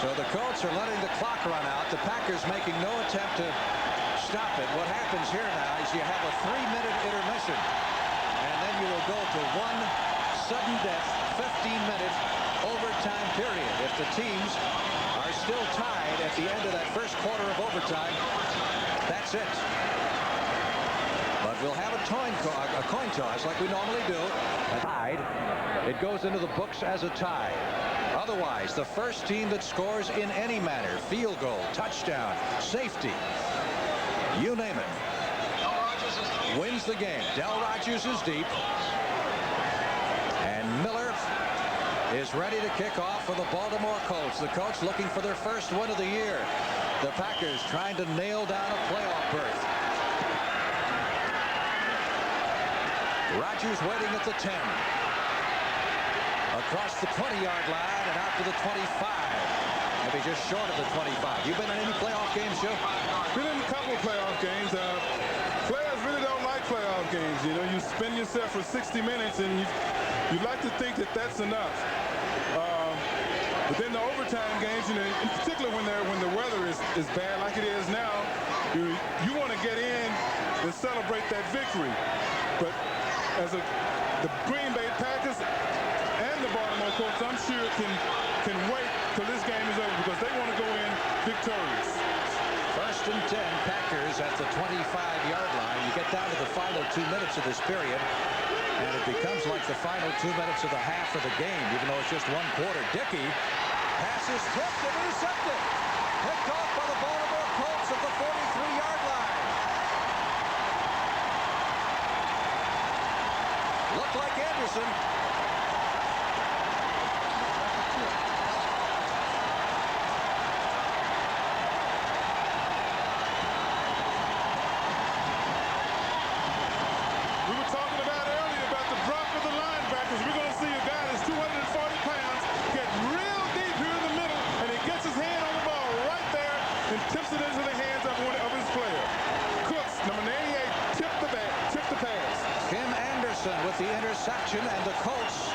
So the Colts are letting the clock run out. The Packers making no attempt to stop it. What happens here now is you have a 3-minute intermission, and then you will go to one sudden death 15-minute overtime period. If the teams are still tied at the end of that first quarter of overtime, that's it. But we'll have a coin toss like we normally do. Tied, it goes into the books as a tie. Otherwise, the first team that scores in any manner, field goal, touchdown, safety, you name it, wins the game. Del Rogers is deep, and Miller is ready to kick off for the Baltimore Colts. The Colts looking for their first win of the year. The Packers trying to nail down a playoff berth. Rodgers waiting at the 10. Across the 20-yard line and out to the 25. Maybe just short of the 25. You been in any playoff games, Joe?
Been in a couple of playoff games. Players really don't like playoff games. You know, you spend yourself for 60 minutes and you'd like to think that that's enough. But then the overtime games, you know, in particular when the weather is bad like it is now, you want to get in and celebrate that victory. But as the Green Bay Packers and the Baltimore Colts, I'm sure can wait till this game is over because they want to go in victorious.
1st and 10, Packers at the 25-yard line. You get down to the final 2 minutes of this period, and it becomes like the final 2 minutes of the half of the game, even though it's just one quarter. Dickey passes tipped and intercepted. Picked off by the Baltimore Colts at the 43-yard line. Looked like Anderson. With the interception, and the Colts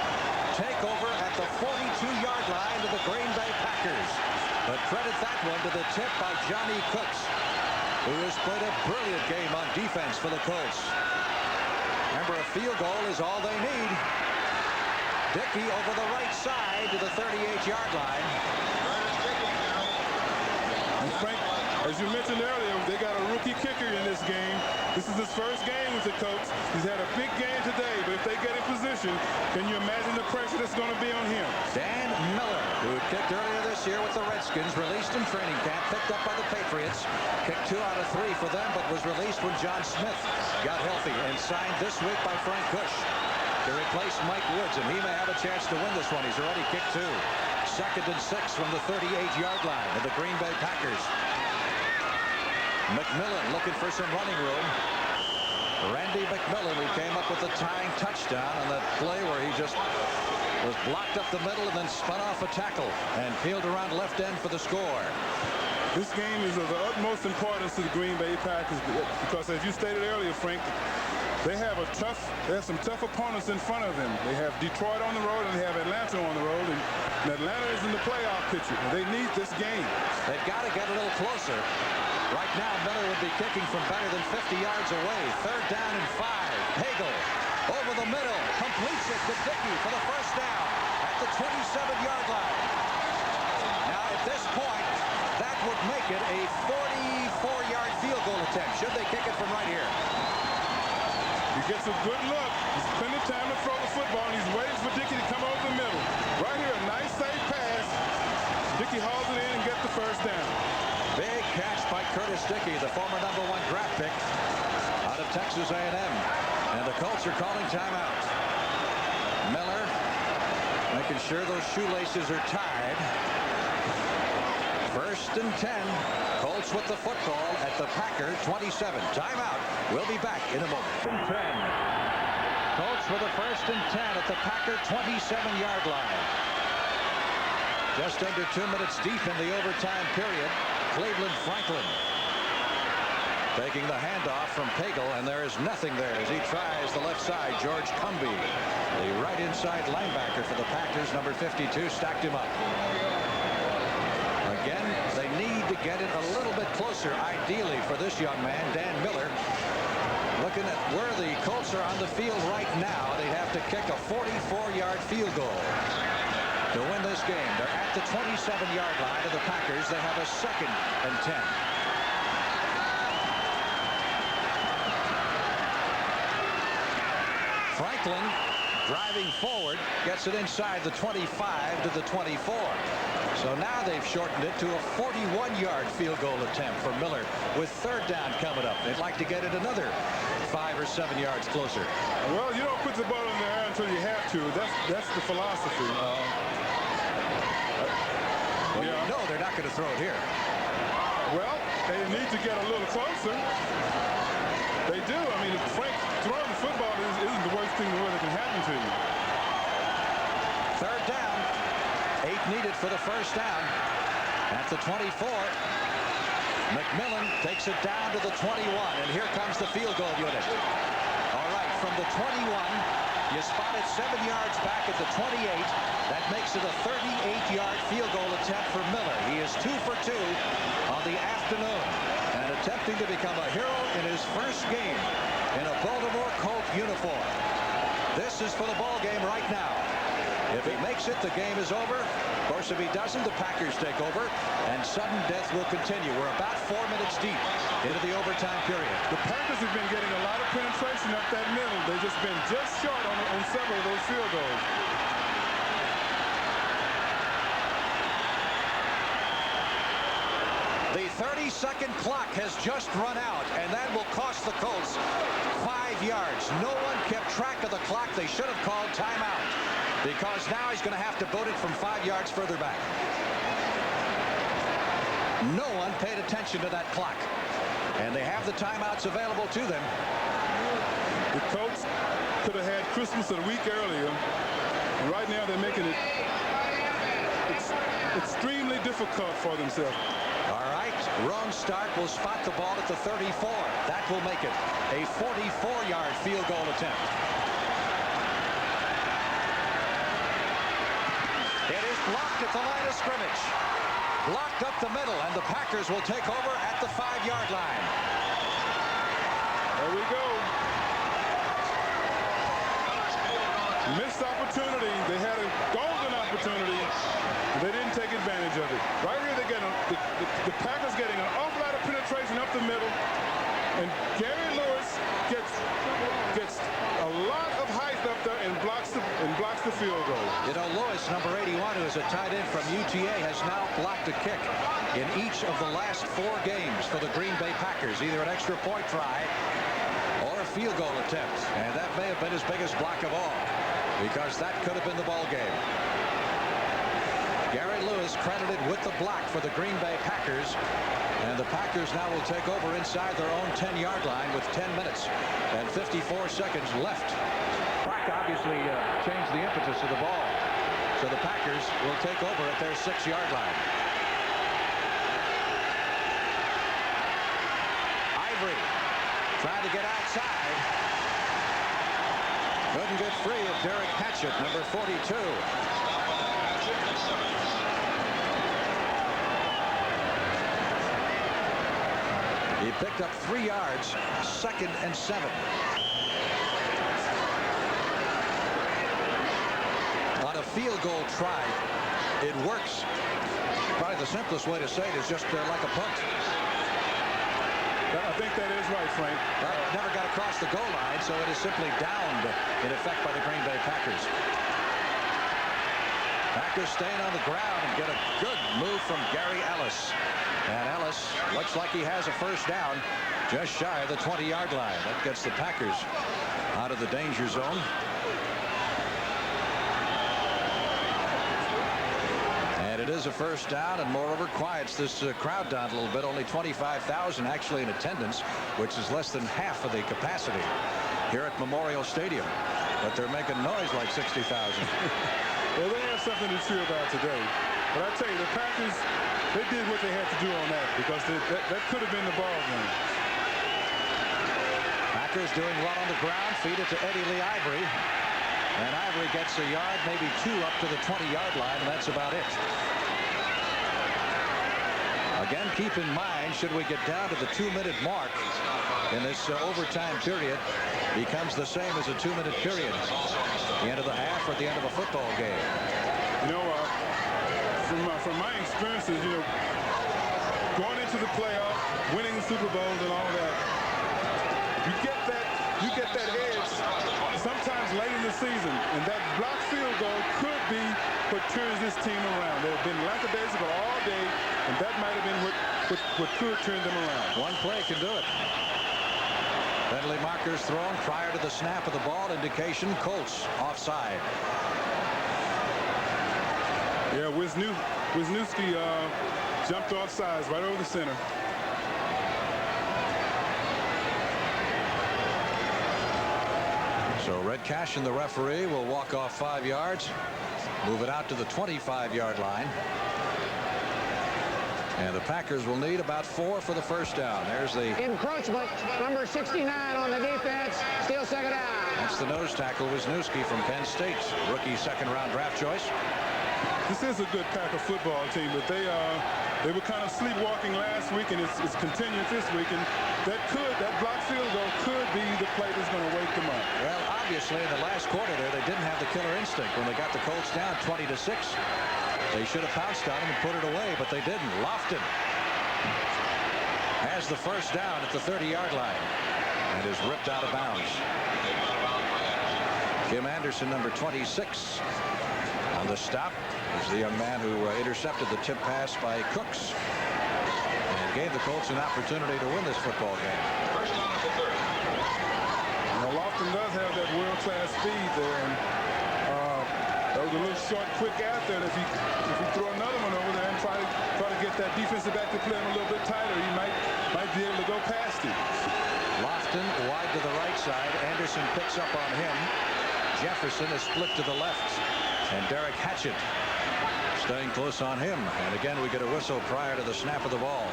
take over at the 42-yard line to the Green Bay Packers. But credit that one to the tip by Johnny Cooks, who has played a brilliant game on defense for the Colts. Remember, a field goal is all they need. Dickey over the right side to the 38-yard line.
And Frank, as you mentioned earlier, they got a rookie kicker in this game. This is his first game with the Colts. He's had a big game today, but if they get in position, can you imagine the pressure that's going to be on him?
Dan Miller, who kicked earlier this year with the Redskins, released in training camp, picked up by the Patriots, kicked 2 out of 3 for them, but was released when John Smith got healthy and signed this week by Frank Kush to replace Mike Woods, and he may have a chance to win this one. He's already kicked 2. 2nd and 6 from the 38-yard line of the Green Bay Packers. McMillan looking for some running room. Randy McMillan, who came up with the tying touchdown on that play where he just was blocked up the middle and then spun off a tackle and peeled around left end for the score.
This game is of the utmost importance to the Green Bay Packers because, as you stated earlier, Frank, they have some tough opponents in front of them. They have Detroit on the road and they have Atlanta on the road, and Atlanta is in the playoff picture. They need this game.
They've got to get a little closer. Right now, Miller would be kicking from better than 50 yards away. 3rd down and 5. Pagel over the middle, completes it to Dickey for the first down at the 27-yard line. Now, at this point, that would make it a 44-yard field goal attempt. Should they kick it from right here?
He gets a good look. He's spending time to throw the football, and he's waiting for Dickey to come over the middle. Right here, a nice safe pass. Dickey hauls it in and gets the first down.
Big catch by Curtis Dickey, the former #1 draft pick out of Texas A&M. And the Colts are calling timeout. Miller making sure those shoelaces are tied. 1st and 10. Colts with the football at the Packer 27. Timeout. We'll be back in a moment. 10. Colts with a 1st and 10 at the Packer 27-yard line. Just under 2 minutes deep in the overtime period. Cleveland Franklin taking the handoff from Pagel, and there is nothing there as he tries the left side. George Cumby, the right inside linebacker for the Packers, number 52, stacked him up. Again, they need to get it a little bit closer, ideally, for this young man, Dan Miller. Looking at where the Colts are on the field right now, they'd have to kick a 44-yard field goal to win this game. They're at the 27-yard line of the Packers. They have a 2nd and 10. Franklin driving forward, gets it inside the 25 to the 24. So now they've shortened it to a 41-yard field goal attempt for Miller with 3rd down coming up. They'd like to get it another 5 or 7 yards closer.
Well, you don't put the ball in the air until you have to. That's the philosophy.
Well, you know they're not going to throw it here.
Well, they need to get a little closer. They do. I mean, Frank, throwing the football isn't the worst thing in the world that can happen to you.
Third down. 8 needed for the first down. At the 24. McMillan takes it down to the 21, and here comes the field goal unit. All right, from the 21, you spot it 7 yards back at the 28. That makes it a 38-yard field goal attempt for Miller. He is 2 for 2 on the afternoon and attempting to become a hero in his first game in a Baltimore Colt uniform. This is for the ball game right now. If he makes it, the game is over. Of course, if he doesn't, the Packers take over, and sudden death will continue. We're about 4 minutes deep into the overtime period.
The Packers have been getting a lot of penetration up that middle. They've just been just short on several of those field goals.
The 30-second clock has just run out, and that will cost the Colts 5 yards. No one kept track of the clock. They should have called timeout, because now he's going to have to boot it from 5 yards further back. No one paid attention to that clock, and they have the timeouts available to them.
The Colts could have had Christmas a week earlier. And right now they're making it extremely difficult for themselves.
All right, Ron Stark will spot the ball at the 34. That will make it a 44-yard field goal attempt. It is blocked at the line of scrimmage. Blocked up the middle, and the Packers will take over at the 5-yard line.
There we go. Missed opportunity. They had a golden opportunity. They didn't take advantage of it. Right here, they're getting the Packers getting an awful lot of penetration up the middle, and Gary Lewis gets a lot of height up there and blocks the field goal.
You know, Lewis, number 81, who is a tight end from UTA, has now blocked a kick in each of the last 4 games for the Green Bay Packers, either an extra point try or a field goal attempt, and that may have been his biggest block of all, because that could have been the ball game. Gary Lewis credited with the block for the Green Bay Packers, and the Packers now will take over inside their own 10-yard line with 10 minutes and 54 seconds left. Clock obviously changed the impetus of the ball, so the Packers will take over at their 6-yard line. Ivery trying to get outside. Couldn't get free of Derek Hatchett, number 42. He picked up 3 yards, 2nd and 7. On a field goal try, it works. Probably the simplest way to say it is just like a punt.
I think that is right, Frank.
Never got across the goal line, so it is simply downed in effect by the Green Bay Packers. Packers staying on the ground and get a good move from Gary Ellis. And Ellis looks like he has a first down just shy of the 20-yard line. That gets the Packers out of the danger zone. And it is a first down, and moreover quiets this crowd down a little bit. Only 25,000 actually in attendance, which is less than half of the capacity here at Memorial Stadium. But they're making noise like 60,000.
Well, they have something to cheer about today. But I tell you, the Packers, they did what they had to do on that, because that could have been the ball game.
Packers doing well on the ground. Feed it to Eddie Lee Ivery. And Ivery gets a yard, maybe 2 up to the 20-yard line, and that's about it. Again, keep in mind, should we get down to the 2-minute mark in this overtime period, becomes the same as a 2-minute period. The end of the half or the end of a football game.
You know, from my experiences, you know, going into the playoffs, winning the Super Bowls and all that, you get that edge sometimes late in the season, and that blocked field goal could be what turns this team around. They've been lackadaisical all day, and that might have been what could turn them around.
One play can do it. Penalty markers thrown prior to the snap of the ball. Indication Colts offside.
Yeah, Wisniewski jumped off sides right over the center.
So Red Cashin, the referee, will walk off 5 yards, move it out to the 25-yard line. And the Packers will need about 4 for the first down. There's the
encroachment. Number 69 on the defense. Still second down.
That's the nose tackle, Wisniewski from Penn State. Rookie second-round draft choice.
This is a good Packer football team, but they were kind of sleepwalking last week, and it's continued this week. And that block field goal could be the play that's going to wake them up.
Well, obviously, in the last quarter there, they didn't have the killer instinct when they got the Colts down 20-6. They should have pounced on him and put it away, but they didn't. Lofton has the first down at the 30-yard line and is ripped out of bounds. Kim Anderson, number 26, on the stop. He's the young man who intercepted the tip pass by Cooks and gave the Colts an opportunity to win this football game.
First down at the 30.
Now, Lofton does have that world-class speed there, and that was a little short, quick out there. And if he throw another one over there and try to get that defensive back to play him a little bit tighter, he might be able to go past him.
Lofton wide to the right side. Anderson picks up on him. Jefferson is split to the left, and Derek Hatchett staying close on him. And again, we get a whistle prior to the snap of the ball.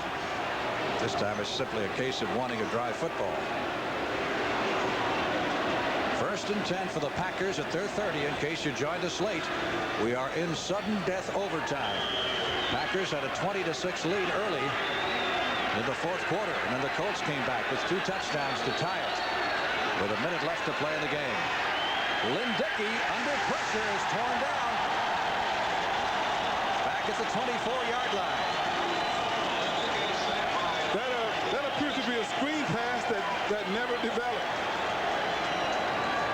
This time it's simply a case of wanting a dry football. First and 10 for the Packers at their 30. In case you joined us late, we are in sudden death overtime. Packers had a 20-6 lead early in the fourth quarter, and then the Colts came back with 2 touchdowns to tie it with a minute left to play in the game. Lynn Dickey under pressure is torn down back at the 24-yard line.
That appears to be a screen pass that never developed.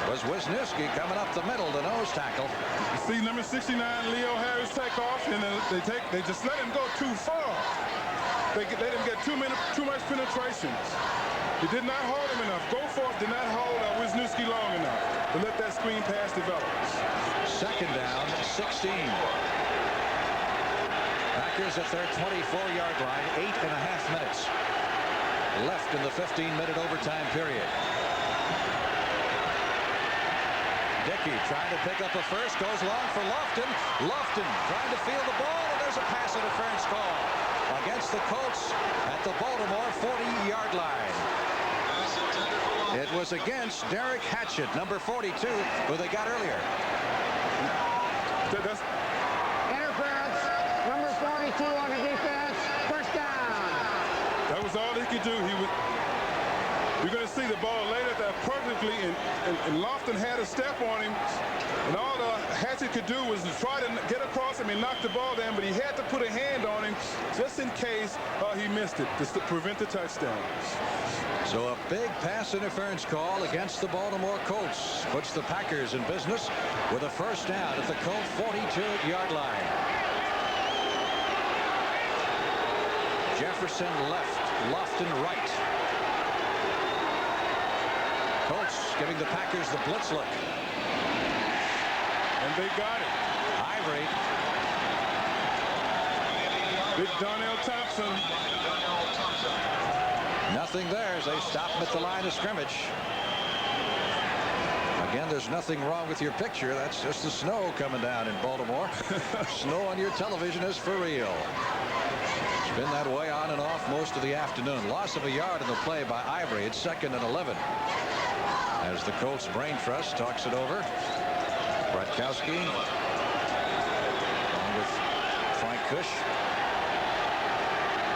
Was Wisniewski coming up the middle, the nose tackle.
You see number 69 Leo Harris take off, and they just let him go too far. They didn't get too much penetration. He did not hold him enough. Goforth did not hold Wisniewski long enough to let that screen pass develop.
Second down, 16. Packers at their 24-yard line, 8.5 minutes left in the 15-minute overtime period. Dickey trying to pick up a first, goes long for Lofton. Lofton trying to field the ball, and there's a pass interference call against the Colts at the Baltimore 40-yard line. It was against Derek Hatchett, number 42, who they got earlier.
Interference. Number 42 on the defense. First down.
That was all he could do. You're going to see the ball laid at that perfectly, and Lofton had a step on him, and all Hatchett could do was to try to get across him and knock the ball down, but he had to put a hand on him just in case he missed it, just to prevent the touchdown.
So a big pass interference call against the Baltimore Colts puts the Packers in business with a first down at the Colt 42-yard line. Jefferson left, Lofton right. Colts giving the Packers the blitz look.
And they got it.
Ivery.
Big Donnell Thompson.
Nothing there as they stop him at the line of scrimmage. Again, there's nothing wrong with your picture. That's just the snow coming down in Baltimore. Snow on your television is for real. It's been that way on and off most of the afternoon. Loss of a yard in the play by Ivery. It's 2nd and 11. As the Colts brain trust talks it over. Bratkowski along with Frank Kush.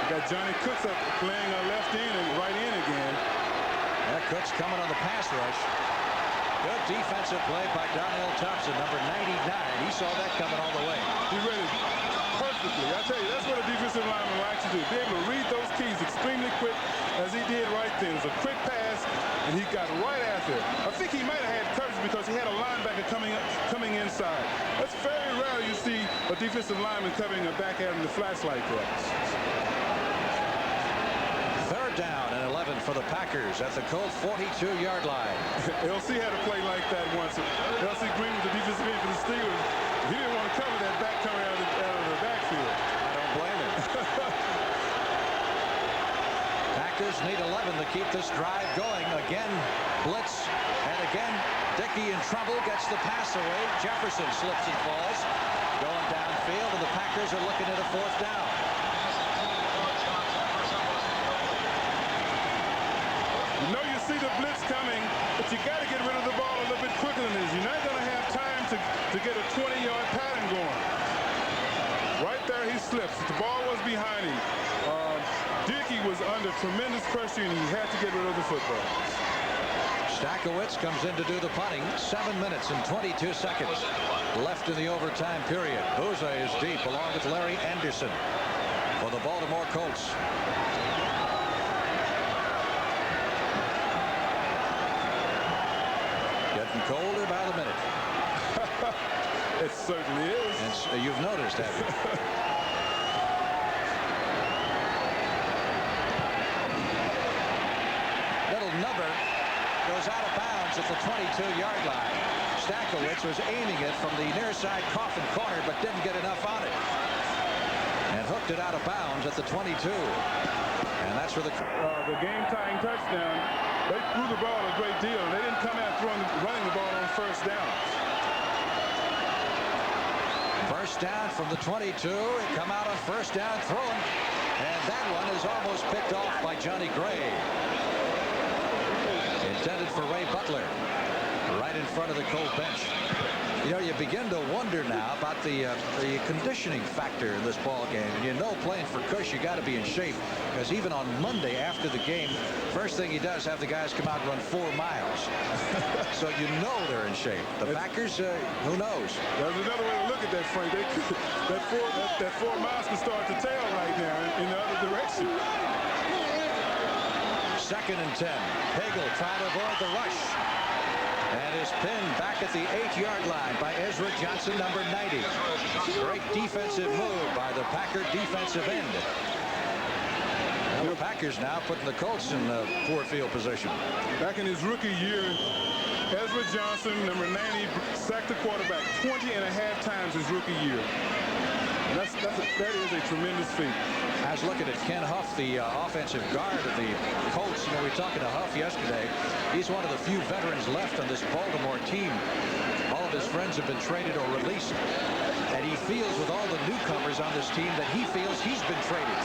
You got Johnny Cooks up playing left in and right in again.
Yeah, Cooks coming on the pass rush. Good defensive play by Donnell Thompson, number 99. He saw that coming all the way.
He read it perfectly. I tell you, that's what a defensive lineman likes to do. Be able to read those keys extremely quick, as he did right there. It was a quick pass, and he got right after it. I think he might have had coverage because he had a linebacker coming inside. That's very rare you see a defensive lineman covering a back out in the flats like that.
Third down and 11 for the Packers at the Colt 42-yard line.
LC had a play like that once. LC Green was the defensive end for the Steelers. He didn't want to cover that back coming out of the backfield.
I don't blame him. Packers need 11 to keep this drive going. Again, blitz, and again, Dickey Dickey in trouble, gets the pass away. Jefferson slips and falls. Going downfield, and the Packers are looking at a 4th down.
You know you see the blitz coming, but you got to get rid of the ball a little bit quicker than this. You're not going to have time to get a 20-yard pattern going. Right there he slips. The ball was behind him. Dickey was under tremendous pressure, and he had to get rid of the football.
Stakowitz comes in to do the punting. 7 minutes and 22 seconds left in the overtime period. Bouza is deep along with Larry Anderson for the Baltimore Colts. Getting colder by the minute.
It certainly is.
And you've noticed, have you? Number goes out of bounds at the 22-yard line. Stakowitz was aiming it from the near side coffin corner, but didn't get enough on it, and hooked it out of bounds at the 22. And that's where the
game-tying touchdown. They threw the ball a great deal, and they didn't come out running the ball on 1st down.
1st down from the 22. It come out on 1st down throwing, and that one is almost picked off by Johnny Gray. Intended for Ray Butler, right in front of the Colt bench. You know, you begin to wonder now about the conditioning factor in this ball game. And you know, playing for Cush, you got to be in shape, because even on Monday after the game, first thing he does have the guys come out and run 4 miles. So you know they're in shape. The Packers, who knows?
There's another way to look at that, Frank. That 4 miles can start to tail right now in the other direction.
2nd and 10. Pagel trying to avoid the rush, and is pinned back at the 8-yard line by Ezra Johnson, number 90. Great defensive move by the Packer defensive end. And the Packers now putting the Colts in poor field position.
Back in his rookie year, Ezra Johnson, number 90, sacked the quarterback 20.5 times his rookie year. And that is a tremendous feat.
I was looking at Ken Huff, the offensive guard of the Colts. You know, we were talking to Huff yesterday. He's one of the few veterans left on this Baltimore team. All of his friends have been traded or released. And he feels, with all the newcomers on this team, that he feels he's been traded,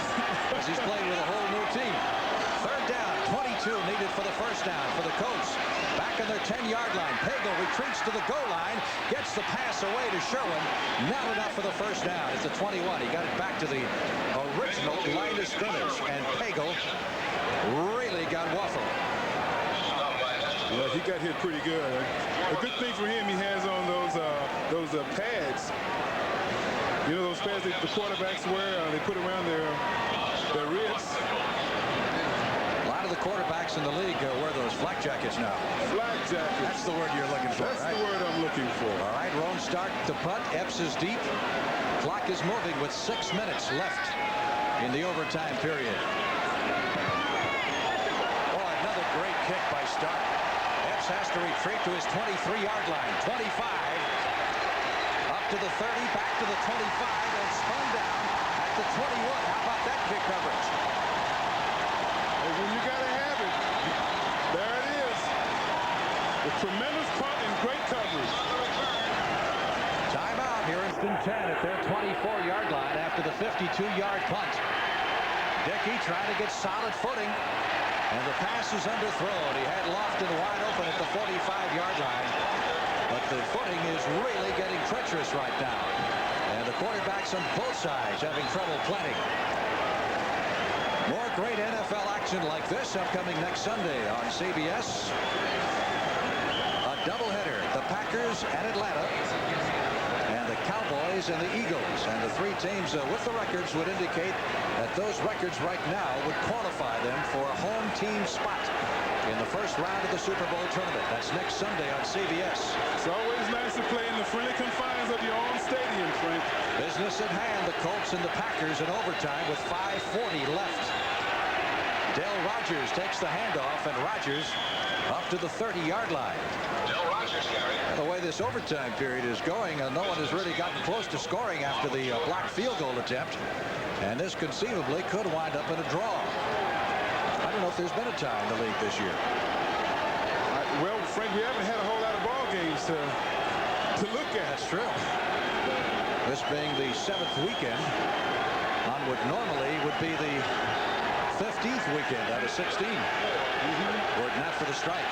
because he's playing with a whole new team. 3rd down, 22 needed for the 1st down for the Colts. Back on their 10-yard line. Pagel retreats to the goal line, gets the pass away to Sherwin. Not enough for the 1st down. It's the 21. He got it back to the original line of scrimmage, and Pagel really got waffled.
Yeah, he got hit pretty good. A good thing for him, he has on those pads. You know, those pads that the quarterbacks wear, they put around their ribs.
A lot of the quarterbacks in the league wear those flak jackets now.
Flak jackets.
That's the word you're looking for,
That's
right?
the word I'm looking for.
All right, Roan Stark to punt. Epps is deep. Clock is moving with 6 minutes left in the overtime period. Oh, another great kick by Stark. Epps has to retreat to his 23-yard line. 25. Up to the 30, back to the 25, and spun down at the 21. How about that kick coverage?
And when you got to have it, there it is. A tremendous punt and great coverage.
Timeout here in 10 at their 24-yard line after the 52-yard punt. Dickey trying to get solid footing, and the pass is underthrown. He had Lofton wide open at the 45-yard line, but the footing is really getting treacherous right now, and the quarterbacks on both sides having trouble planting. More great NFL action like this upcoming next Sunday on CBS. A doubleheader, the Packers and Atlanta, and the Cowboys and the Eagles. And the 3 teams with the records would indicate that those records right now would qualify them for a home team spot in the first round of the Super Bowl tournament. That's next Sunday on CBS.
It's always nice to play in the friendly confines of your own stadium, Frank.
Business at hand, the Colts and the Packers in overtime with 5:40 left. Dale Rogers takes the handoff, and Rogers up to the 30-yard line.
Dale Rogers carry.
The way this overtime period is going, no one has really gotten close to scoring after the blocked field goal attempt, and this conceivably could wind up in a draw. I don't know if there's been a tie in the league this year.
Well, Frank, we haven't had a whole lot of ball games to look at.
That's true. This being the 7th weekend on what normally would be the 15th weekend out of 16. Were it not for the strike.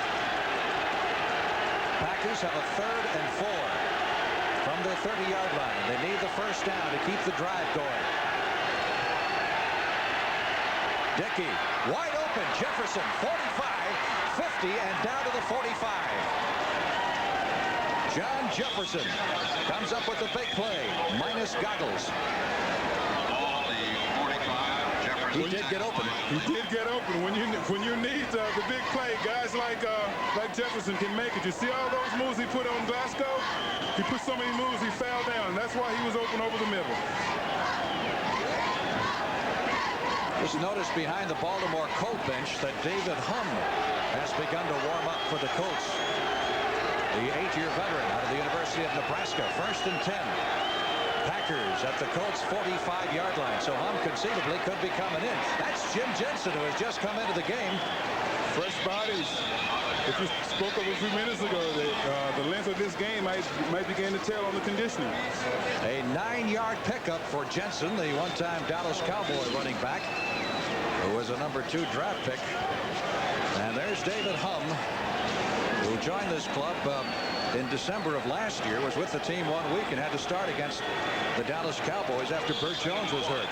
Packers have a 3rd and 4 from their 30-yard line. They need the first down to keep the drive going. Dickey wide open. Jefferson 45, 50, and down to the 45. John Jefferson comes up with the big play, minus goggles. He did get open.
He did get open. When you need the big play, guys like Jefferson can make it. You see all those moves he put on Glasgow? He put so many moves he fell down. That's why he was open over the middle.
Just notice behind the Baltimore Colt bench that David Hum has begun to warm up for the Colts. The 8-year veteran out of the University of Nebraska. 1st and 10. Packers at the Colts 45-yard line. So Hum conceivably could be coming in. That's Jim Jensen, who has just come into the game.
Fresh bodies. If you spoke of a few minutes ago, the length of this game might begin to tell on the conditioning.
A 9-yard pickup for Jensen, the one-time Dallas Cowboy running back, who was a number 2 draft pick. And there's David Hum, who joined this club in December of last year, was with the team 1 week and had to start against the Dallas Cowboys after Burt Jones was hurt.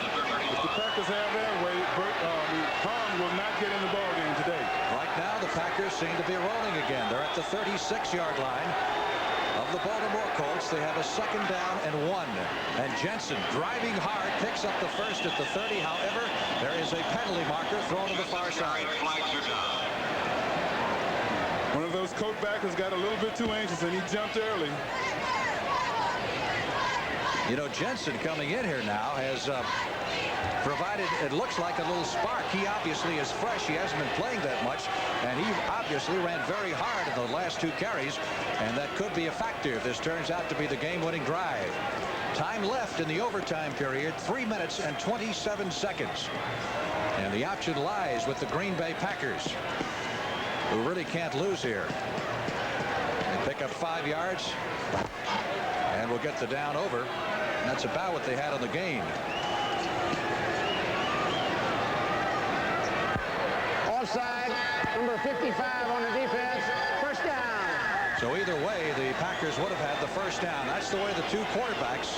If the Packers have their way, Hum will not get in the ballgame today.
Right now, the Packers seem to be rolling again. They're at the 36-yard line of the Baltimore Colts. They have a 2nd down and 1. And Jensen, driving hard, picks up the first at the 30. However, there is a penalty marker thrown to the far side.
One of those Colt backers got a little bit too anxious, and he jumped early.
You know, Jensen coming in here now has provided, it looks like, a little spark. He obviously is fresh. He hasn't been playing that much, and he obviously ran very hard in the last 2 carries, and that could be a factor if this turns out to be the game-winning drive. Time left in the overtime period, 3 minutes and 27 seconds. And the option lies with the Green Bay Packers, who really can't lose here. They pick up 5 yards, and will get the down over. And that's about what they had on the gain.
Offside, number 55 on the defense. First down.
So either way, the Packers would have had the first down. That's the way the 2 quarterbacks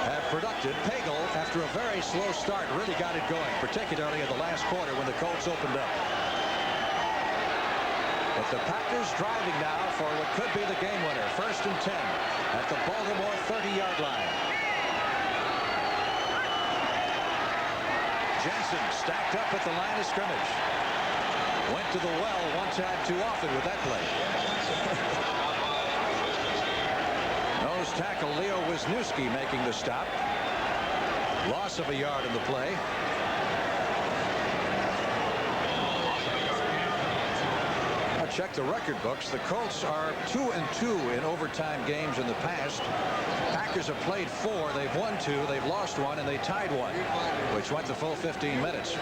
have produced. Pagel, after a very slow start, really got it going, particularly in the last quarter when the Colts opened up. But the Packers driving now for what could be the game winner. 1st and 10 at the Baltimore 30-yard line. Jensen stacked up at the line of scrimmage. Went to the well one time too often with that play. Nose tackle Leo Wisniewski making the stop. Loss of a yard in the play. Check the record books. The Colts are 2-2 in overtime games in the past. Packers have played 4. They've won 2. They've lost 1, and they tied 1, which went the full 15 minutes.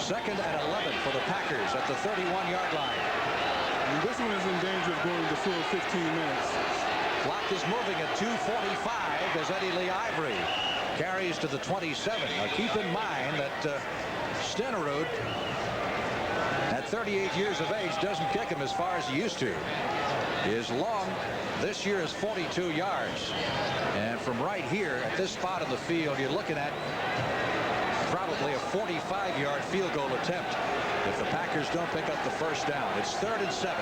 2nd and 11 for the Packers at the 31-yard line.
And this one is in danger of going the full 15 minutes.
Clock is moving at 2:45 as Eddie Lee Ivery carries to the 27. Now keep in mind that Stenerud, at 38 years of age, doesn't kick him as far as he used to. His long this year is 42 yards. And from right here at this spot on the field, you're looking at probably a 45-yard field goal attempt if the Packers don't pick up the first down. It's 3rd and 7.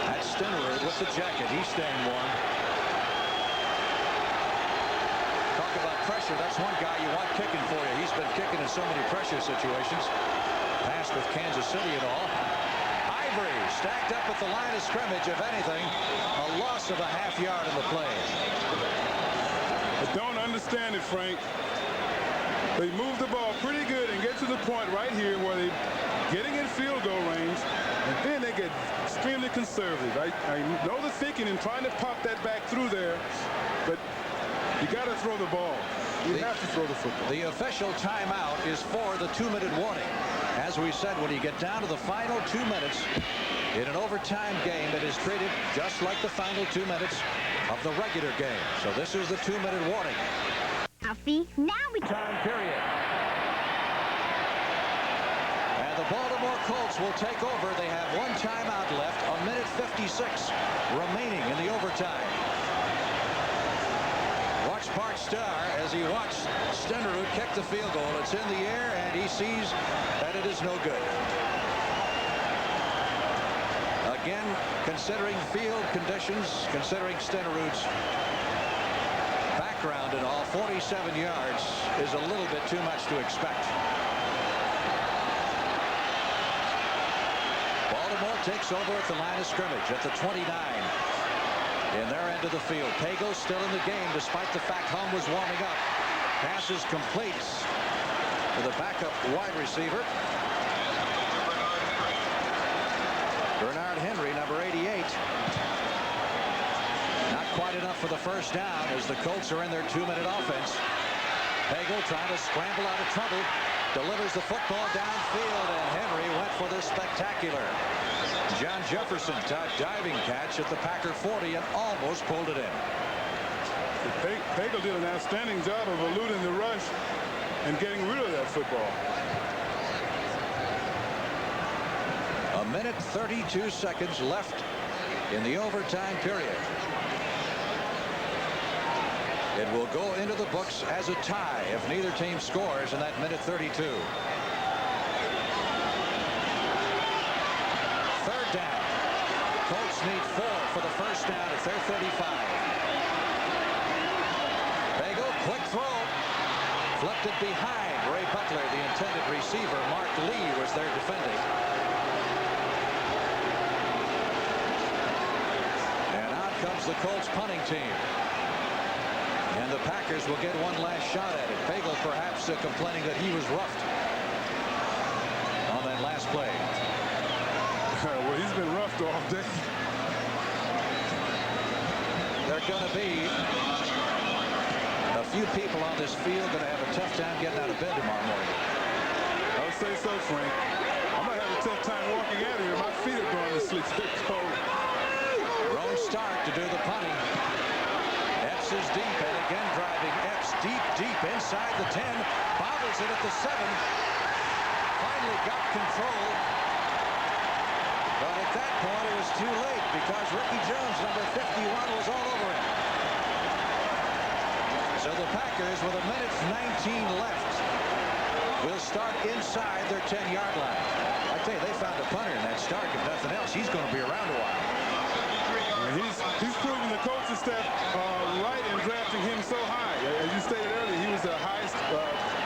That's Stenerud with the jacket. He's staying warm. Talk about pressure. That's one guy you want kicking for you. He's been kicking in so many pressure situations. Passed with Kansas City and all. Ivory stacked up at the line of scrimmage. If anything, a loss of a half yard in the play.
I don't understand it, Frank. They move the ball pretty good and get to the point right here where they're getting in field goal range, and then they get extremely conservative. I know the thinking in trying to pop that back through there, but you got to throw the ball. You have to throw the football.
The official timeout is for the 2-minute warning. As we said, when you get down to the final 2 minutes in an overtime game, it is treated just like the final 2 minutes of the regular game. So this is the 2-minute warning.
Alfie, now we
Time period. And the Baltimore Colts will take over. They have one timeout left on minute 56 remaining in the overtime. Watch Bart Starr as he watched Stenerud kick the field goal. It's in the air, and he sees that it is no good. Again, considering field conditions, considering Stenerud's background and all, 47 yards is a little bit too much to expect. Baltimore takes over at the line of scrimmage at the 29. In their end of the field. Pagel still in the game despite the fact Hum was warming up. Pass is complete to the backup wide receiver. Bernard Henry, number 88. Not quite enough for the first down as the Colts are in their 2-minute offense. Pagel trying to scramble out of trouble. Delivers the football downfield, and Henry went for the spectacular John Jefferson diving catch at the Packer 40 and almost pulled it in.
Pagel did an outstanding job of eluding the rush and getting rid of that football.
A minute 32 seconds left in the overtime period. It will go into the books as a tie if neither team scores in that minute 32. Third down. Colts need 4 for the first down at their 35. Pagel, quick throw. Flipped it behind Ray Butler, the intended receiver. Mark Lee was there defending. And out comes the Colts punting team. And the Packers will get one last shot at it. Pagel perhaps complaining that he was roughed on that last play.
Well, he's been roughed all day.
There are going to be a few people on this field going to have a tough time getting out of bed tomorrow morning.
I would say so, Frank. I might have a tough time walking out of here. My feet are going to sleep. It's cold.
Roan Stark to do the punting. Epps is deep, and again driving. Epps deep inside the 10. Bobbles it at the 7. Finally got control. But at that point, it was too late because Ricky Jones, number 51, was all over him. So the Packers, with a minute 19 left, will start inside their 10-yard line. I tell you, they found a punter in that Stark. If nothing else, he's going to be around a while.
And he's proven the coaching staff right in drafting him so high. As you stated earlier, he was the highest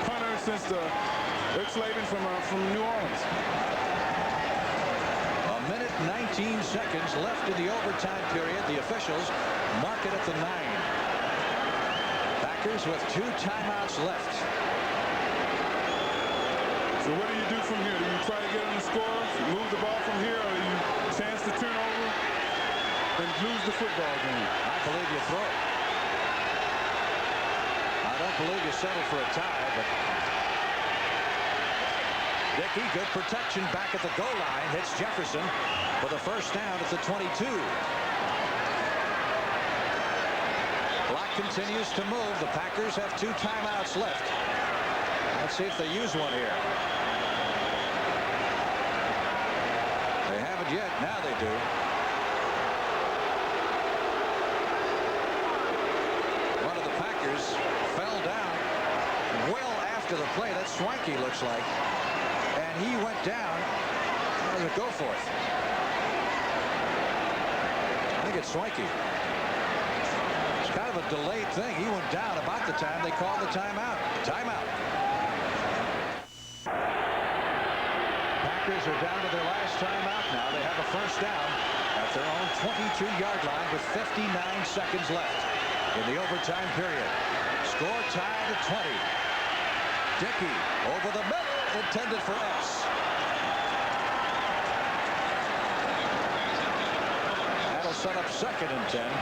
punter since Rick Slavin from New Orleans.
A minute 19 seconds left in the overtime period. The officials mark it at the 9. Packers with 2 timeouts left.
So what do you do from here? Do you try to get on the score, move the ball from here, or do you chance to turn over and lose the football game?
I believe you throw it. I don't believe you settle for a tie, but Dickey, good protection back at the goal line, hits Jefferson for the first down at the 22. Clock continues to move. The Packers have 2 timeouts left. Let's see if they use one here. They haven't yet. Now they do. One of the Packers fell down well after the play. That's Swanky, looks like. And he went down. How does it go for it? I think it's Swanky. It's kind of a delayed thing. He went down about the time they called the timeout. Timeout. Packers are down to their last timeout now. They have a first down at their own 22-yard line with 59 seconds left in the overtime period. Score tied at 20. Dickey over the middle, intended for Epps. That'll set up 2nd and 10.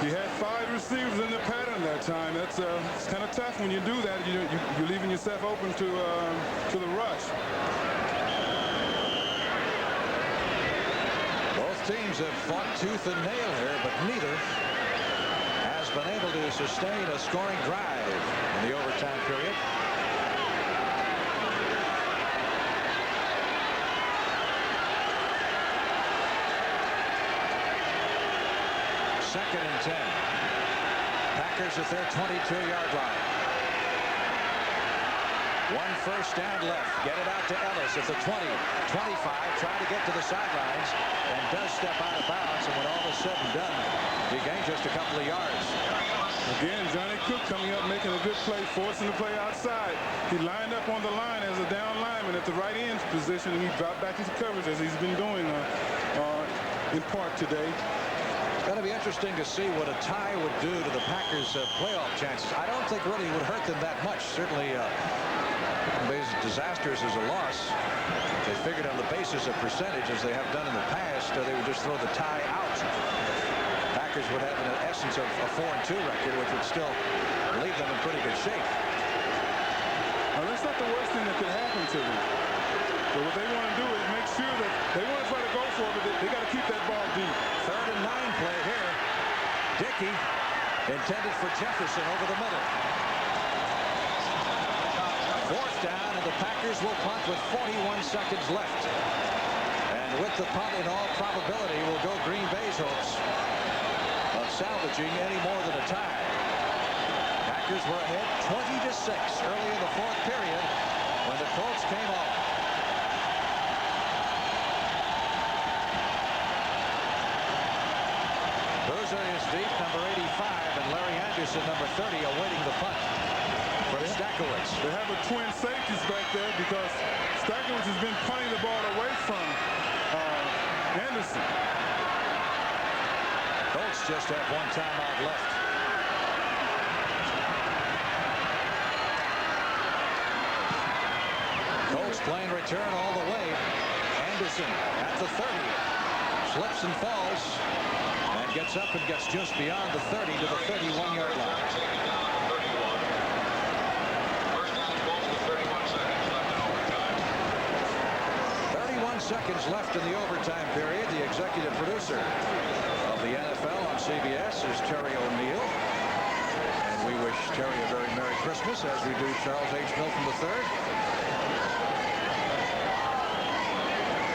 He had 5 receivers in the pattern that time. That's it's kind of tough when you do that. You're leaving yourself open to the rush.
Both teams have fought tooth and nail here, but neither has been able to sustain a scoring drive in the overtime period. Second and 10. Packers at their 22-yard line. 1 first down left. Get it out to Ellis at the 20, 25, trying to get to the sidelines, and does step out of bounds. And when all is said and done, he gained just a couple of yards.
Again, Johnny Cook coming up, making a good play, forcing the play outside. He lined up on the line as a down lineman at the right end position, and he dropped back into coverage as he's been doing in part today.
It's going to be interesting to see what a tie would do to the Packers' playoff chances. I don't think really would hurt them that much. Certainly, as disastrous as a loss, they figured on the basis of percentage, as they have done in the past, they would just throw the tie out. Packers would have, in essence, a 4-2 record, which would still leave them in pretty good shape.
Now, that's not the worst thing that could happen to them. But what they want to do is make sure that they want to try to go for it, but they got to keep that ball deep.
3rd and 9 play here. Dickey intended for Jefferson over the middle. 4th down, and the Packers will punt with 41 seconds left. And with the punt, in all probability, will go Green Bay's hopes of salvaging any more than a tie. Packers were ahead 20-6 early in the 4th period when the Colts came on. Bouza is deep, number 85, and Larry Anderson, number 30, awaiting the punt from Stenerud.
They have a twin safeties back there because Stenerud has been punting the ball away from Anderson.
Colts just have 1 timeout left. Colts playing return all the way. Anderson at the 30. Slips and falls. And gets up and gets just beyond the 30 to the 31-yard line. 31 seconds left in the overtime period. The executive producer of the NFL on CBS is Terry O'Neill. And we wish Terry a very Merry Christmas, as we do Charles H. Milton III.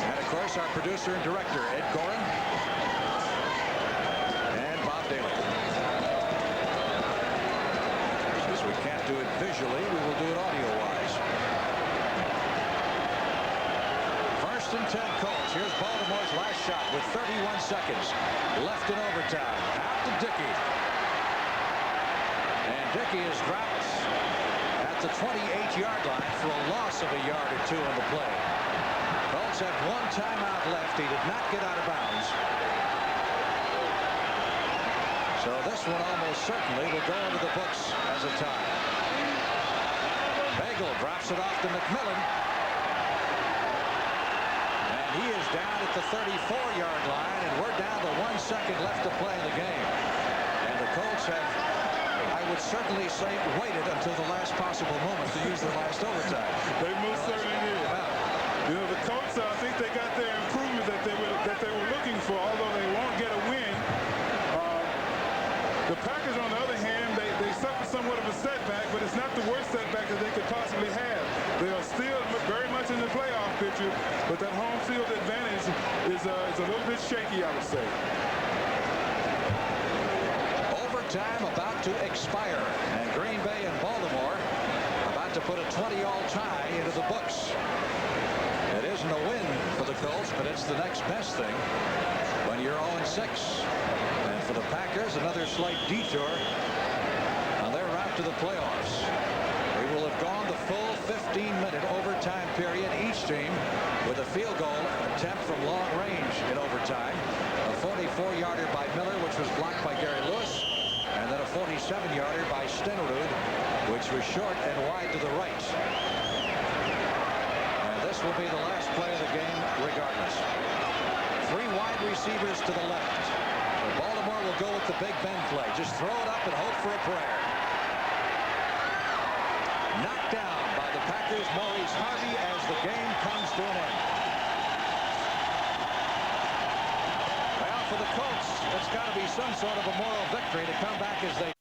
And of course, our producer and director, Ed Gorin. Since we can't do it visually, we will do it audio-wise. 1st and 10 Colts. Here's Baltimore's last shot with 31 seconds left in overtime. Out to Dickey. And Dickey is dropped at the 28-yard line for a loss of a yard or 2 on the play. Colts had 1 timeout left. He did not get out of bounds. So this one almost certainly will go into the books as a tie. Pagel drops it off to McMillan. And he is down at the 34-yard line, and we're down to 1 second left to play in the game. And the Colts have, I would certainly say, waited until the last possible moment to use their last overtime.
They most certainly did. You know, the Colts, I think they got their improvement that they were looking for, although they won't get a win. The Packers, on the other hand, they suffered somewhat of a setback, but it's not the worst setback that they could possibly have. They are still very much in the playoff picture, but that home field advantage is a little bit shaky, I would say.
Overtime about to expire, and Green Bay and Baltimore about to put a 20-all tie into the books. It isn't a win for the Colts, but it's the next best thing when you're 0-6. And for the Packers, another slight detour on their route to the playoffs. They will have gone the full 15-minute overtime period, each team with a field goal attempt from long range in overtime. A 44-yarder by Miller, which was blocked by Gary Lewis, and then a 47-yarder by Stenerud, which was short and wide to the right. And this will be the last play of the game regardless. 3 wide receivers to the left. Baltimore will go with the Big Ben play. Just throw it up and hope for a prayer. Knocked down by the Packers' Maurice Harvey as the game comes to an end. Well, for the Colts, it's got to be some sort of a moral victory to come back as they